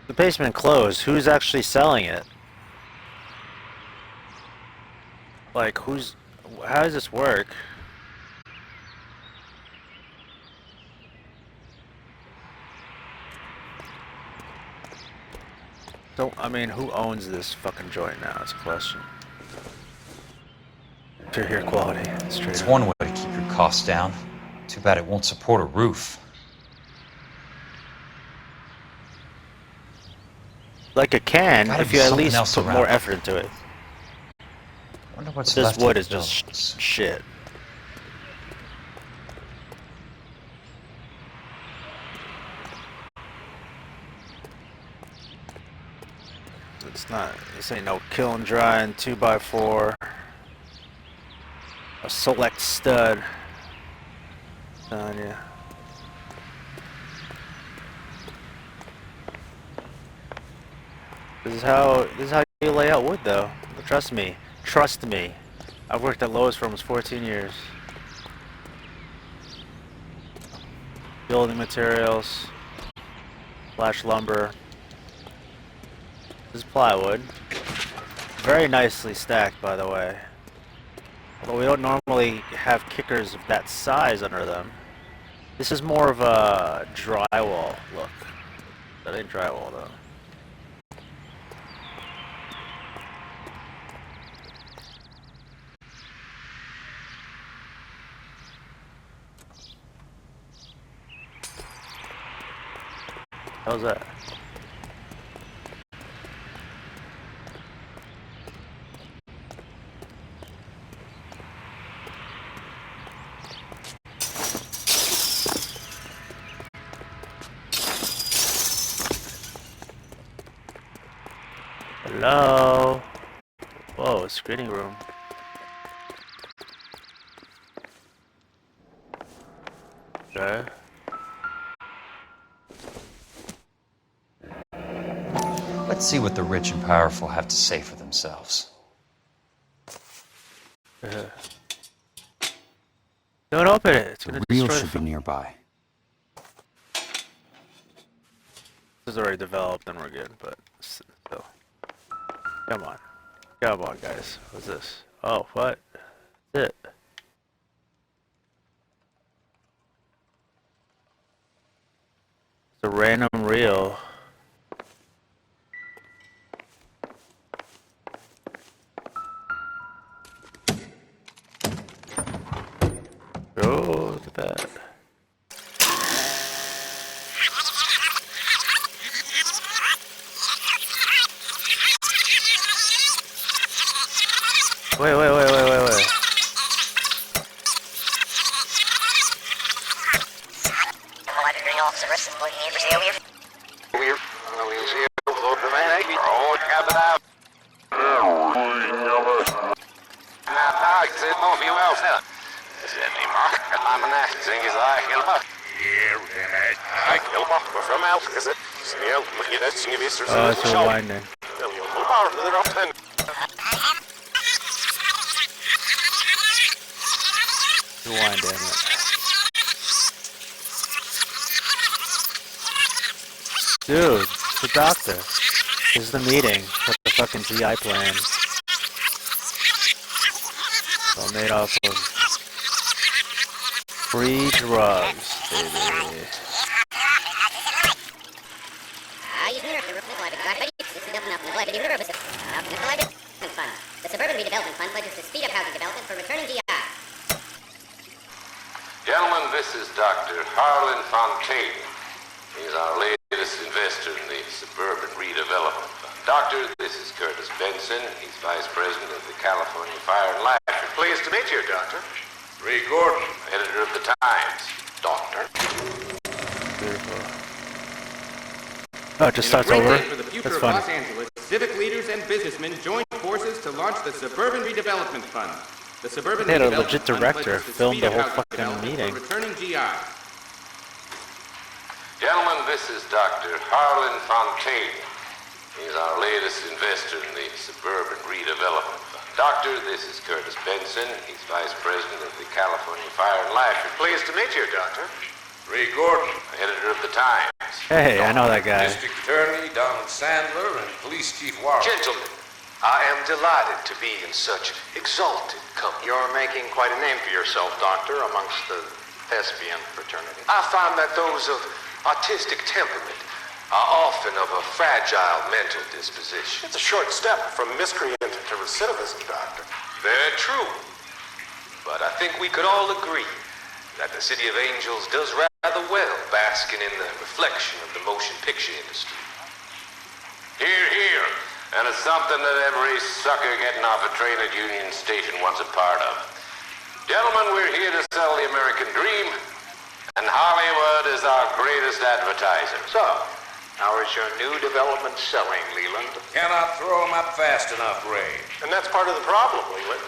The basement closed. Who's actually selling it? Like, how does this work? So, I mean, who owns this fucking joint now? Is a question. Inferior quality. Straight It's up. one way to keep your costs down. Too bad it won't support a roof. Like it can, Gotta if be you at something least else put around. more effort into it. Wonder what's This left wood of is the just buildings. shit. It's not, this ain't no kill and dry and 2x4. A select stud. Telling you. This is how you lay out wood though. Trust me. Trust me. I've worked at Lowe's for almost 14 years. Building materials. Slash lumber. This is plywood. Very nicely stacked, by the way. Although we don't normally have kickers of that size under them. This is more of a drywall look. That ain't drywall though. How's that? Hello? Whoa, a screening room. Okay. Let's see what the rich and powerful have to say for themselves. Don't open it. It's The gonna reel destroy should be nearby. This is already developed and we're good, but still. Come on. Come on, guys. What's this? Oh, what? That's it. It's a random reel. Oh, look at that. Wait. Oh, it's rewinding. Rewind, damn it. Dude, it's the doctor. This is the meeting for the fucking GI plan. It's all made off of free drugs, baby. The Suburban Redevelopment Fund pledges to speed up housing development for returning GI. Gentlemen, this is Dr. Harlan Fontaine. He's our latest investor in the Suburban Redevelopment Fund. Doctor, this is Curtis Benson. He's Vice President of the California Fire and Life. Pleased to meet you, Doctor. Ray Gordon, editor of the Times. Doctor. Oh, it just starts over? For the future That's of fun. Los Angeles, civic leaders and businessmen joined forces to launch the Suburban Redevelopment Fund. The Suburban They had a Redevelopment legit Fund director pledges to film speed the up whole housing fucking development meeting. for returning GI. Gentlemen, this is Dr. Harlan Fontaine. He's our latest investor in the Suburban Redevelopment Fund. Doctor, this is Curtis Benson. He's Vice President of the California Fire and Life. Pleased to meet you, Doctor. Ray Gordon, editor of the Times. Hey, I know that guy. District Attorney Donald Sandler and Police Chief Warren. Gentlemen, I am delighted to be in such exalted company. You're making quite a name for yourself, Doctor, amongst the thespian fraternity. I find that those of artistic temperament are often of a fragile mental disposition. It's a short step from miscreant to recidivism, Doctor. Very true. But I think we could all agree that the City of Angels does rather well basking in the reflection of the motion picture industry. Hear, hear. And it's something that every sucker getting off a train at Union Station wants a part of. Gentlemen, we're here to sell the American dream, and Hollywood is our greatest advertiser. So, how is your new development selling, Leland? Cannot throw them up fast enough, Ray. And that's part of the problem, Leland.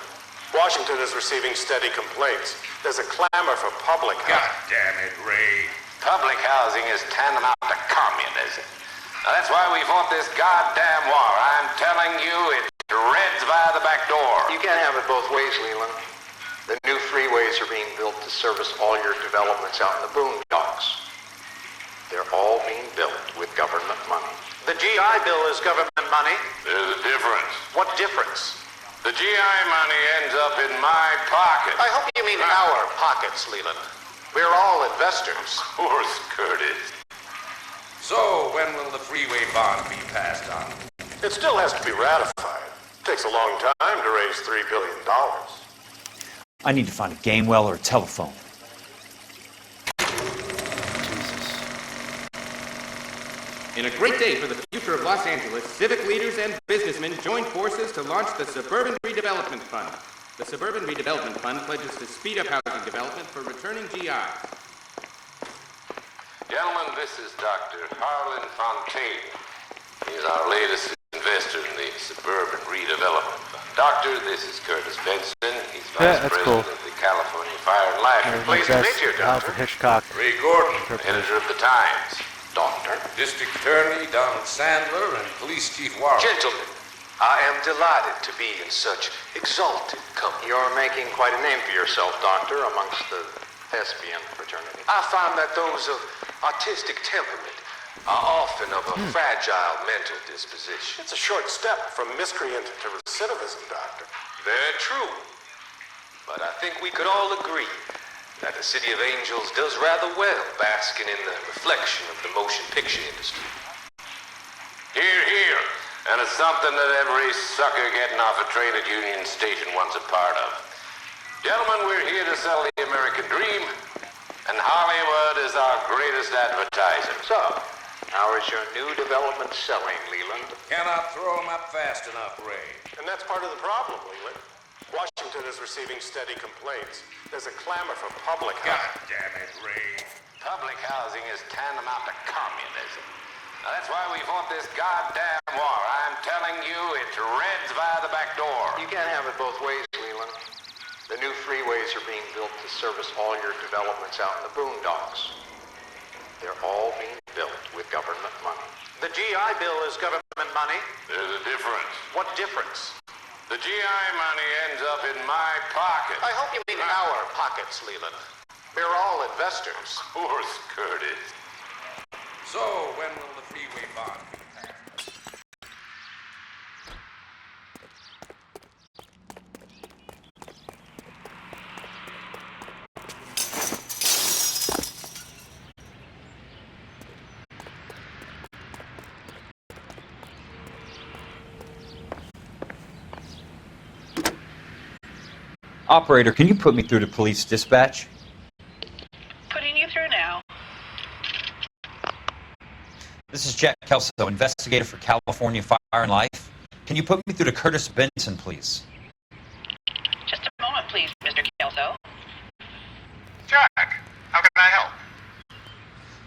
Washington is receiving steady complaints. There's a clamor for public housing. God damn it, Ray. Public housing is tantamount to communism. Now, that's why we fought this goddamn war. I'm telling you, it's Reds via the back door. You can't have it both ways, Leland. The new freeways are being built to service all your developments out in the boondocks. They're all being built with government money. The GI Bill is government money. There's a difference. What difference? The GI money ends up in my pocket. I hope you mean our pockets, Leland. We're all investors. Of course, Curtis. So, when will the freeway bond be passed on? It still has to be ratified. It takes a long time to raise $3 billion. I need to find a game well or a telephone. In a great day for the future of Los Angeles, civic leaders and businessmen joined forces to launch the Suburban Redevelopment Fund. The Suburban Redevelopment Fund pledges to speed up housing development for returning GI. Gentlemen, this is Dr. Harlan Fontaine. He's our latest investor in the Suburban Redevelopment Fund. Doctor, this is Curtis Benson. He's Vice President of the California Fire and Life. Pleased to meet you, Doctor. Hitchcock. Ray Gordon, editor of the Times. Doctor. District Attorney Donald Sandler and Police Chief Warren. Gentlemen, I am delighted to be in such exalted company. You're making quite a name for yourself, Doctor, amongst the thespian fraternity. I find that those of artistic temperament are often of a fragile mental disposition. It's a short step from miscreant to recidivism, Doctor. Very true. But I think we could all agree that the City of Angels does rather well basking in the reflection of the motion picture industry. Hear, hear. And it's something that every sucker getting off a train at Union Station wants a part of. Gentlemen, we're here to sell the American dream, and Hollywood is our greatest advertiser. So, how is your new development selling, Leland? Cannot throw them up fast enough, Ray. And that's part of the problem, Leland. Washington is receiving steady complaints. There's a clamor for public housing. God damn it, Ray. Public housing is tantamount to communism. Now, that's why we fought this goddamn war. I'm telling you, it's Reds via the back door. You can't have it both ways, Leland. The new freeways are being built to service all your developments out in the boondocks. They're all being built with government money. The GI Bill is government money. There's a difference. What difference? The GI money ends up in my pocket. I hope you mean our pockets, Leland. We're all investors. Of course, Curtis. So, when will the freeway bond be passed? Operator, can you put me through to police dispatch? Putting you through now. This is Jack Kelso, investigator for California Fire and Life. Can you put me through to Curtis Benson, please? Just a moment, please, Mr. Kelso. Jack, how can I help?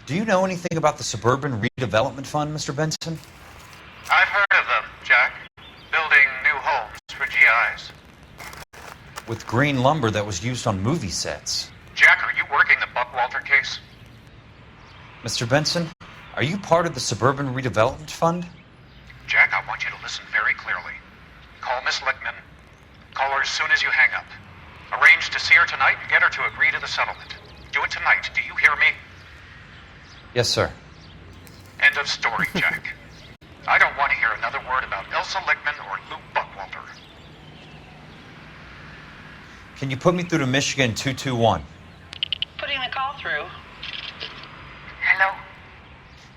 Do you know anything about the Suburban Redevelopment Fund, Mr. Benson? I've heard of them, Jack. Building new homes for GIs. With green lumber that was used on movie sets. Jack, are you working the Buckwalter case? Mr. Benson, are you part of the Suburban Redevelopment Fund? Jack, I want you to listen very clearly. Call Miss Lickman. Call her as soon as you hang up. Arrange to see her tonight and get her to agree to the settlement. Do it tonight. Do you hear me? Yes, sir. End of story, Jack. I don't want to hear another word about Elsa Lickman or Lou Buckwalter. Can you put me through to Michigan 221? Putting the call through. Hello?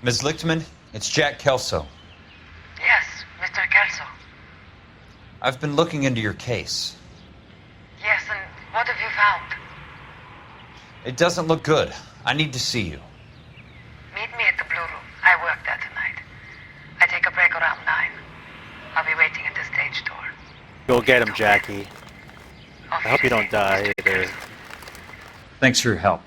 Ms. Lichtman, it's Jack Kelso. Yes, Mr. Kelso. I've been looking into your case. Yes, and what have you found? It doesn't look good. I need to see you. Meet me at the Blue Room. I work there tonight. I take a break around 9. I'll be waiting at the stage door. Go get him, Jackie. I hope you don't die either. Thanks for your help.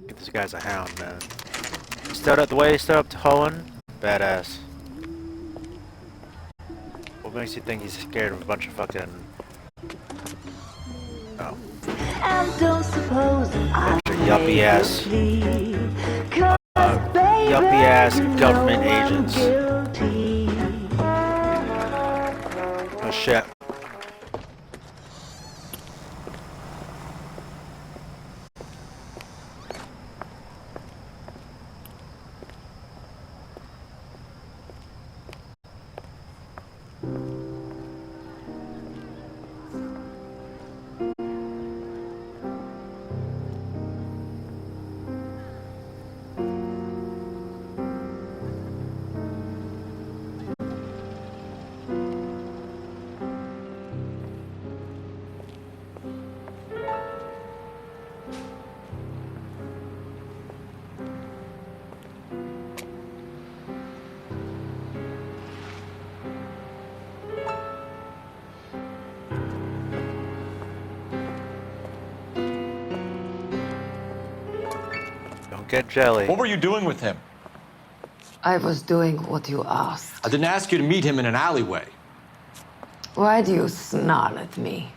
This guy's a hound, man. Stood up the way he stood up to Hohen. Badass. What makes you think he's scared of a bunch of fucking... Oh. Yuppie ass. Yuppie ass government agents. Oh shit. Get jelly. What were you doing with him? I was doing what you asked. I didn't ask you to meet him in an alleyway. Why do you snarl at me?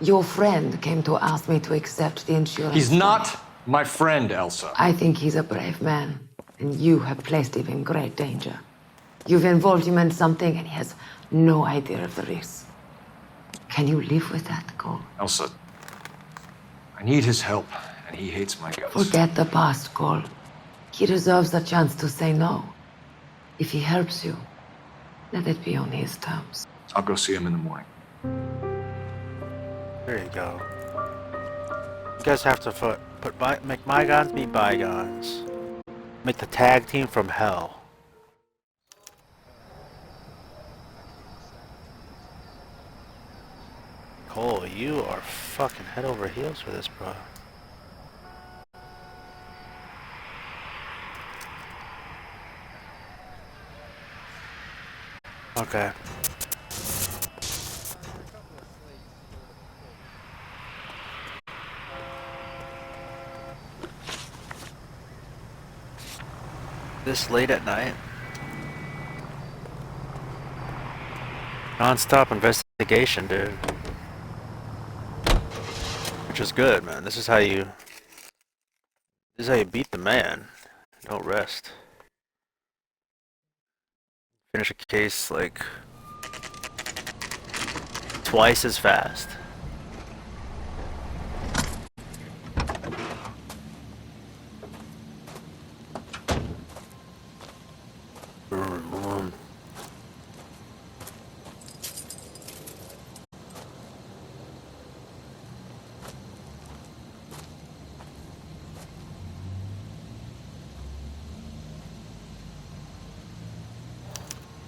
Your friend came to ask me to accept the insurance. He's not my friend, Elsa. I think he's a brave man, and you have placed him in great danger. You've involved him in something, and he has no idea of the risk. Can you live with that, Cole? Elsa, I need his help. He hates my guts. Forget the past, Cole. He deserves a chance to say no. If he helps you, let it be on his terms. I'll go see him in the morning. There you go. You guys have to make bygones be bygones. Make the tag team from hell. Cole, you are fucking head over heels for this, bro. Okay. This late at night? Non-stop investigation, dude. Which is good, man. This is how you beat the man. Don't rest. Finish a case like twice as fast.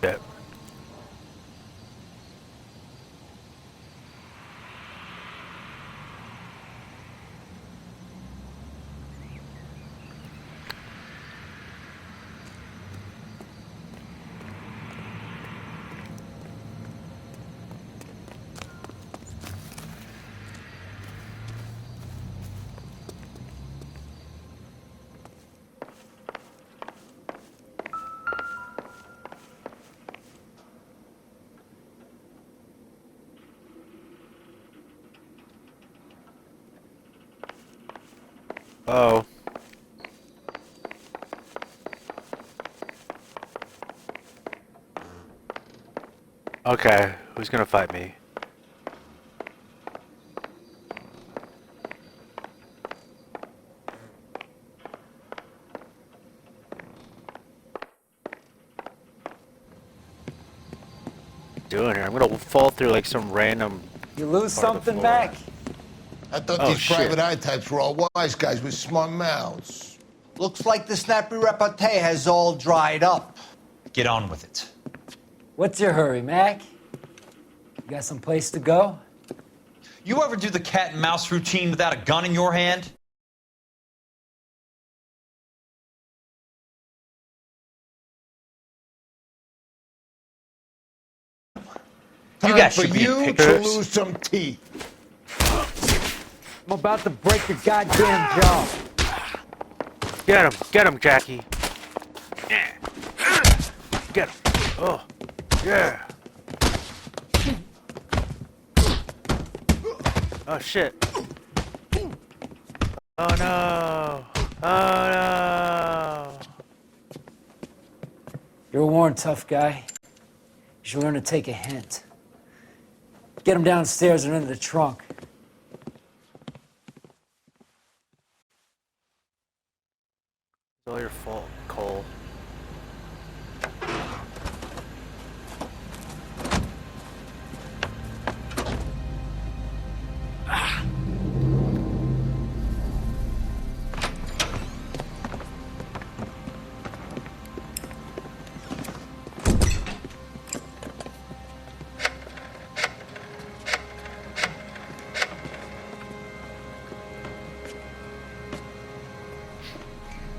Yeah. Oh. Okay, who's gonna fight me? Doing here? I'm gonna fall through like some random. You lose something, Mac? I thought Oh, these shit. private eye types were all wise guys with smart mouths. Looks like the snappy repartee has all dried up. Get on with it. What's your hurry, Mac? You got some place to go? You ever do the cat and mouse routine without a gun in your hand? Time you guys for should be in you to pictures. lose some teeth. I'm about to break your goddamn jaw. Get him, Jackie. Yeah. Get him. Oh, yeah. Oh shit. Oh no. Oh no. You're a worn tough guy. You should learn to take a hint. Get him downstairs and into the trunk. It's all your fault, Cole.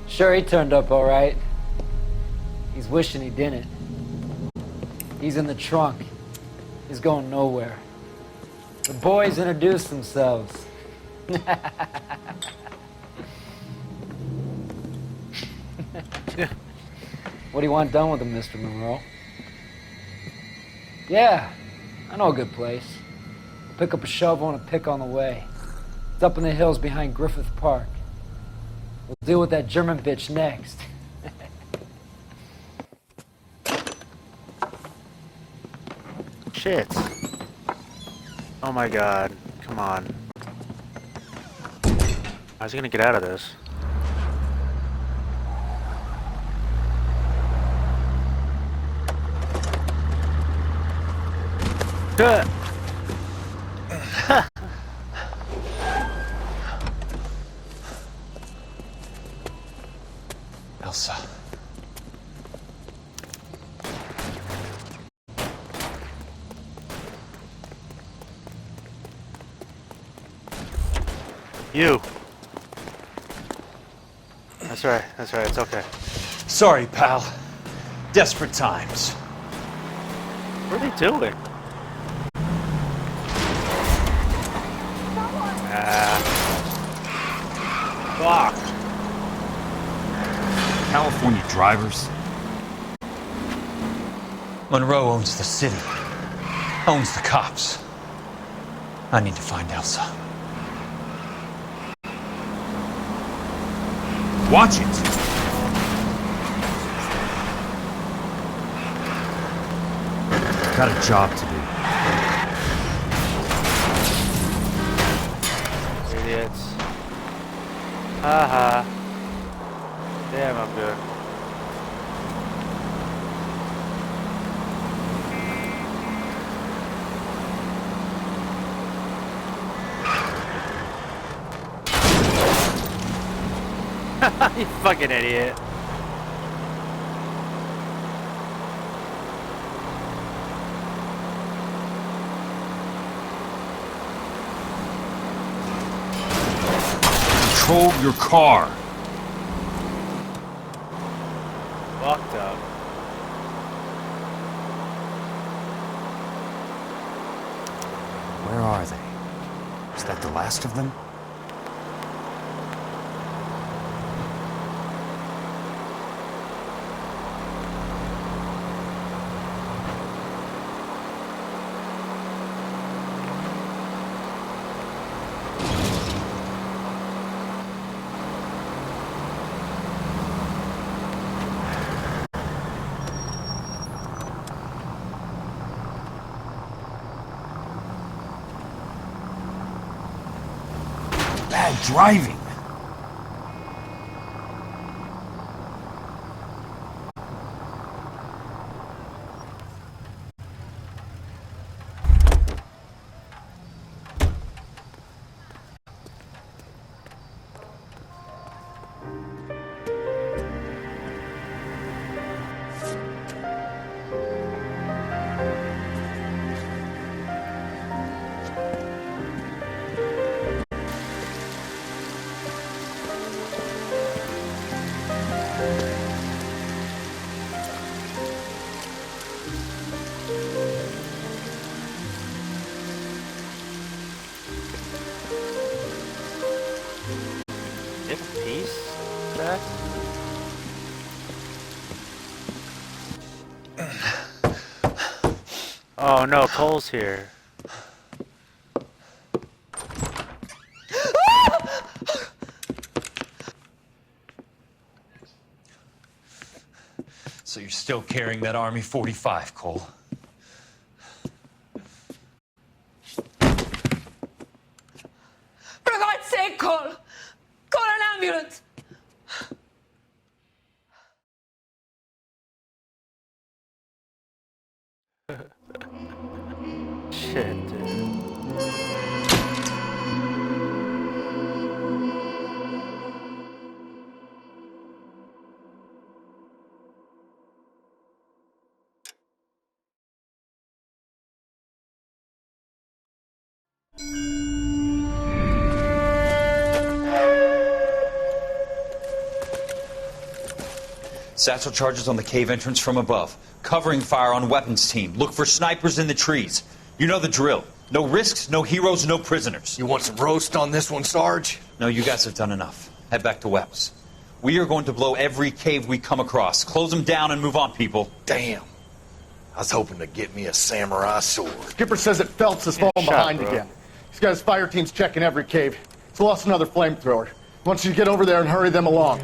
Sure, he turned up all right. He's wishing he didn't. He's in the trunk. He's going nowhere. The boys introduced themselves. What do you want done with him, Mr. Monroe? Yeah, I know a good place. Pick up a shovel and a pick on the way. It's up in the hills behind Griffith Park. We'll deal with that German bitch next. Shit. Oh my god. Come on. How's he gonna get out of this? Elsa. You. That's right, it's okay. Sorry, pal. Desperate times. What are they doing? Fuck. California drivers. Monroe owns the city. Owns the cops. I need to find Elsa. Watch it! Got a job to do. Idiots. Haha. Damn, I'm good. You fucking idiot. Control your car. Fucked up. Where are they? Is that the last of them? Bad driving. Oh no, Cole's here. So you're still carrying that Army 45, Cole? For God's sake, Cole! Call an ambulance! Shit, dude. Satchel charges on the cave entrance from above. Covering fire on weapons team. Look for snipers in the trees. You know the drill. No risks, no heroes, no prisoners. You want some roast on this one, Sarge? No, you guys have done enough. Head back to Webb's. We are going to blow every cave we come across. Close them down and move on, people. Damn. I was hoping to get me a samurai sword. Skipper says that Phelps has fallen behind again. He's got his fire teams checking every cave. He's lost another flamethrower. He wants you to get over there and hurry them along.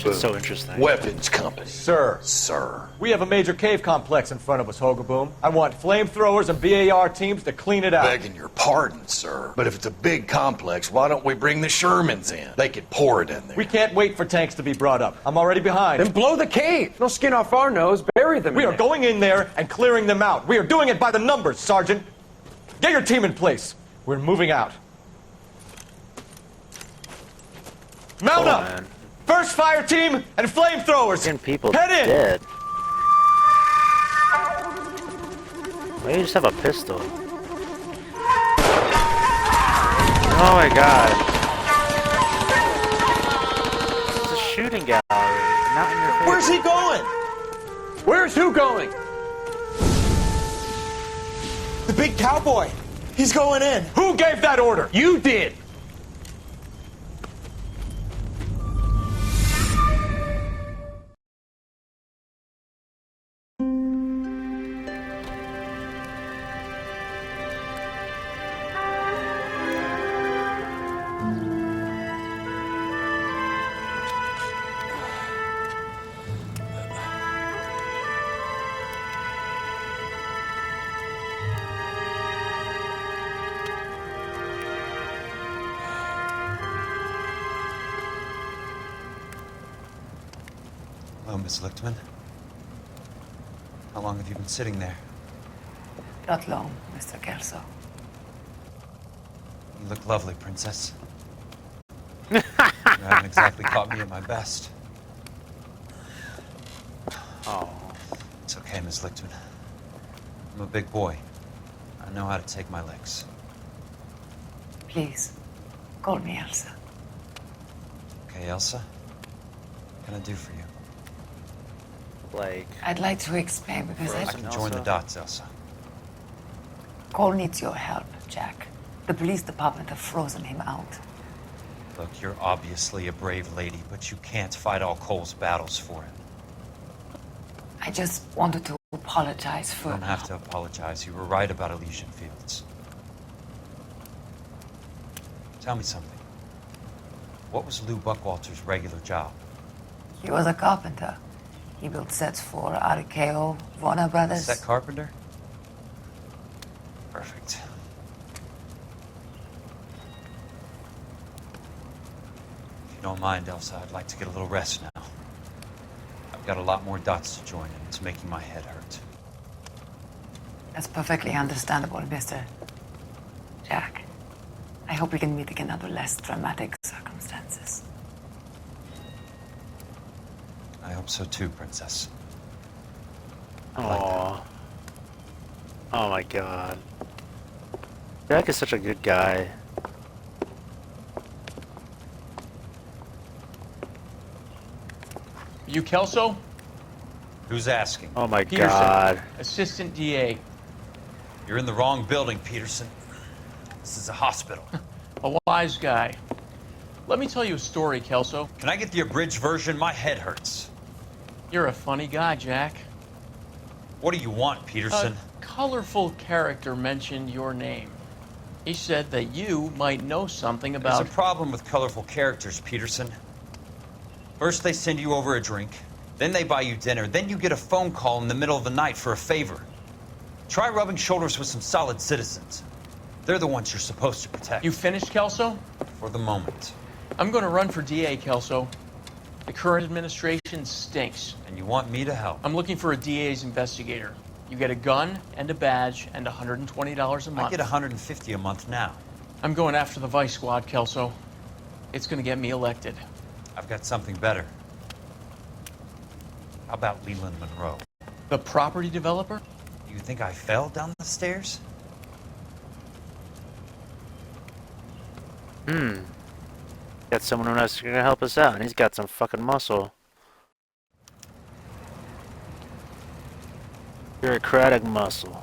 It's so interesting. Weapons company. Sir. We have a major cave complex in front of us, Hogaboom. I want flamethrowers and BAR teams to clean it out. Begging your pardon, sir. But if it's a big complex, why don't we bring the Shermans in? They could pour it in there. We can't wait for tanks to be brought up. I'm already behind. Then blow the cave. No skin off our nose. Bury them. We are going in there and clearing them out. We are doing it by the numbers, Sergeant. Get your team in place. We're moving out. Mount up! Man. First fire team and flamethrowers. People head in. Dead. Why do you just have a pistol? Oh my god. shooting gallery, not in your face. Where's he going? Where's who going? The big cowboy. He's going in. Who gave that order? You did. Hello, Miss Lichtman. How long have you been sitting there? Not long, Mr. Kelso. You look lovely, Princess. You haven't exactly caught me at my best. Oh. It's okay, Miss Lichtman. I'm a big boy. I know how to take my licks. Please, call me Elsa. Okay, Elsa? What can I do for you? Like... I'd like to explain because I can join the dots, Elsa. Cole needs your help, Jack. The police department have frozen him out. Look, you're obviously a brave lady, but you can't fight all Cole's battles for him. I just wanted to apologize for... You don't have to apologize. You were right about Elysian Fields. Tell me something. What was Lou Buckwalter's regular job? He was a carpenter. He built sets for RKO, Warner Brothers. Set carpenter? Perfect. If you don't mind, Elsa, I'd like to get a little rest now. I've got a lot more dots to join, and it's making my head hurt. That's perfectly understandable, Mr. Jack. I hope we can meet again under less dramatic circumstances. I hope so too, Princess. Aww. Oh my god. Jack is such a good guy. You Kelso? Who's asking? Oh my Peterson, god. Assistant DA. You're in the wrong building, Peterson. This is a hospital. A wise guy. Let me tell you a story, Kelso. Can I get the abridged version? My head hurts. You're a funny guy, Jack. What do you want, Peterson? A colorful character mentioned your name. He said that you might know something about... There's a problem with colorful characters, Peterson. First they send you over a drink, then they buy you dinner, then you get a phone call in the middle of the night for a favor. Try rubbing shoulders with some solid citizens. They're the ones you're supposed to protect. You finished, Kelso? For the moment. I'm going to run for DA, Kelso. The current administration stinks. And you want me to help? I'm looking for a DA's investigator. You get a gun and a badge and $120 a month. I get $150 a month now. I'm going after the Vice Squad, Kelso. It's going to get me elected. I've got something better. How about Leland Monroe? The property developer? You think I fell down the stairs? Got someone who's gonna help us out, and he's got some fucking muscle. Bureaucratic muscle.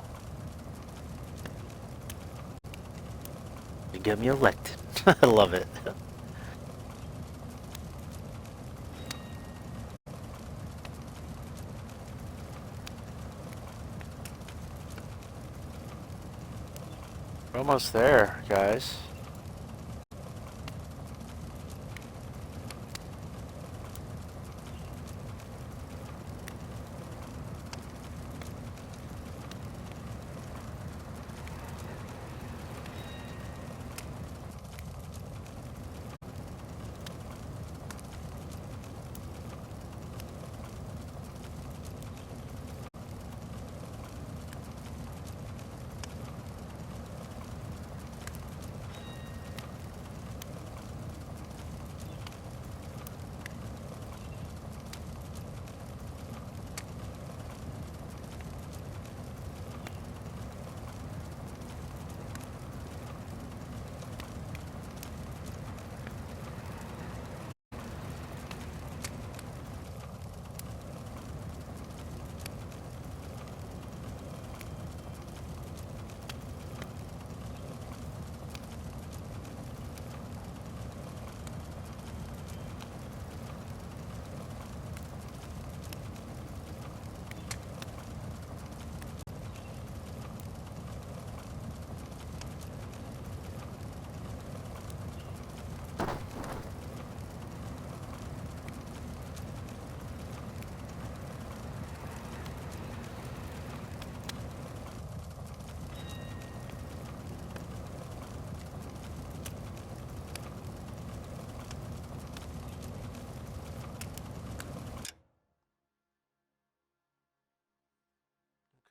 You get me elected. I love it. We're almost there, guys.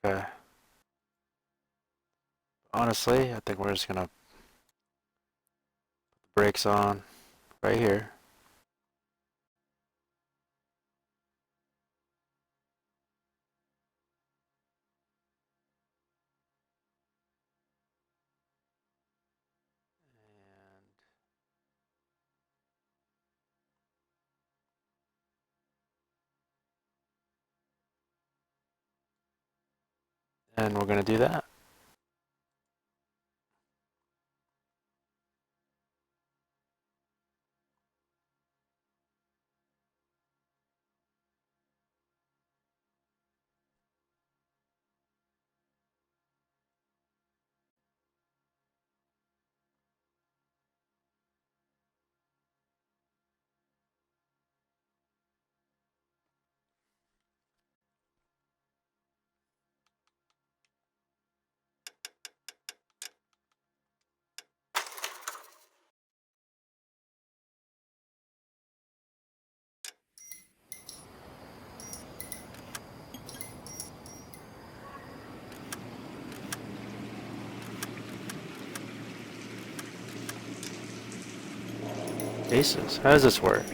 Okay. Honestly, I think we're just gonna put the brakes on right here. And we're gonna do that. Jesus, how does this work?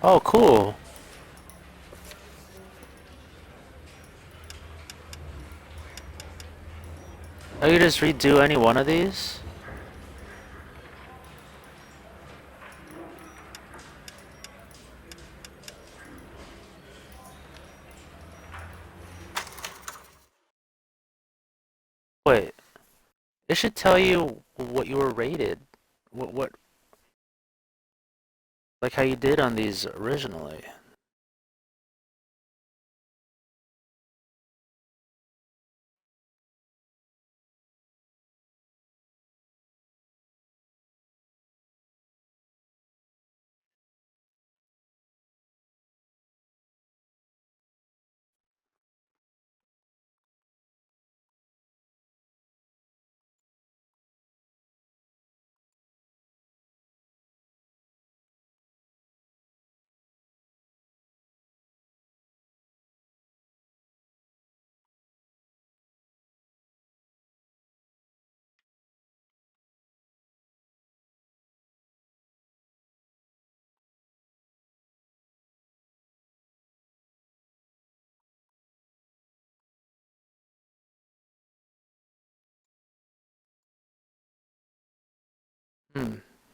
Oh, cool. I could just redo any one of these? Wait, it should tell you what you were rated. What, like how you did on these originally.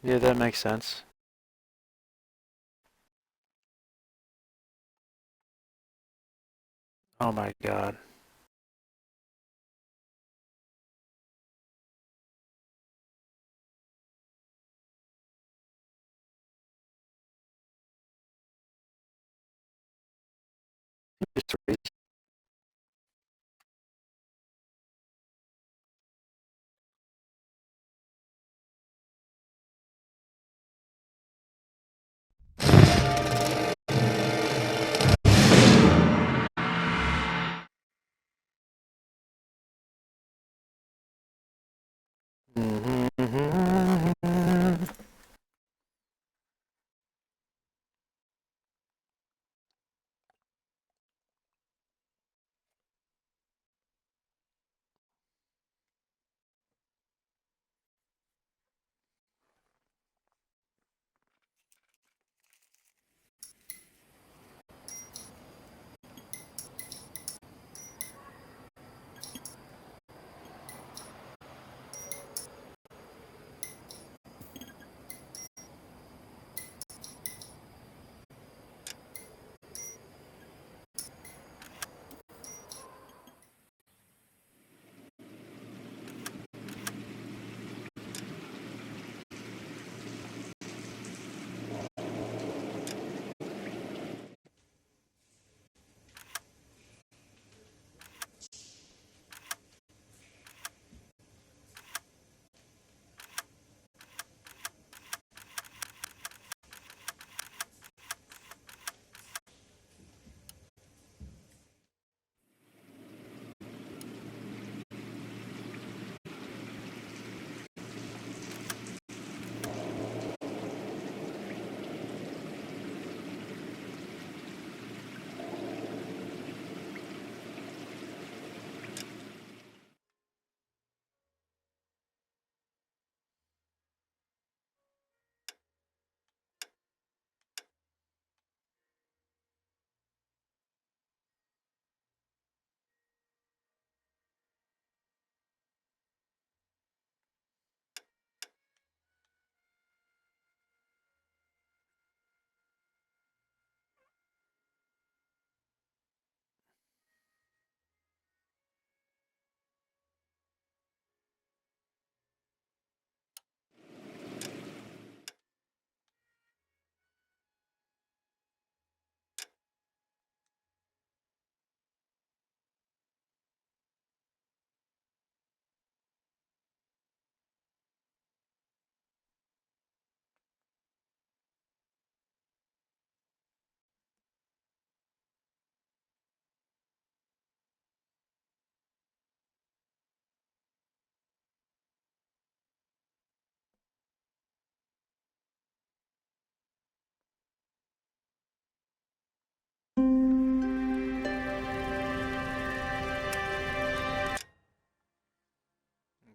Yeah, that makes sense. Oh my god.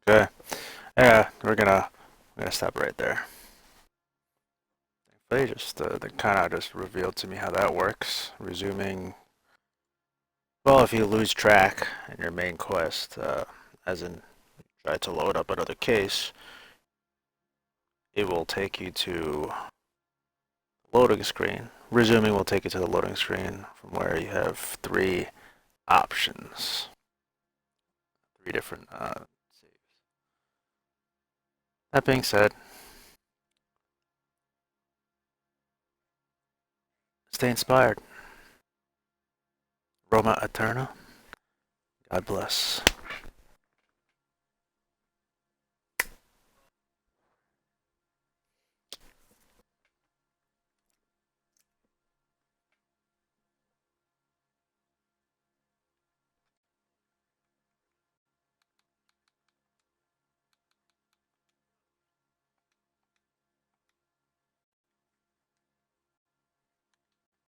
Okay. Yeah, we're gonna stop right there. They just they kind of just revealed to me how that works. Resuming. Well, if you lose track in your main quest, as in try to load up another case, it will take you to loading screen. Resuming will take you to the loading screen from where you have 3 options. 3 different saves. That being said, stay inspired. Roma Eterna. God bless.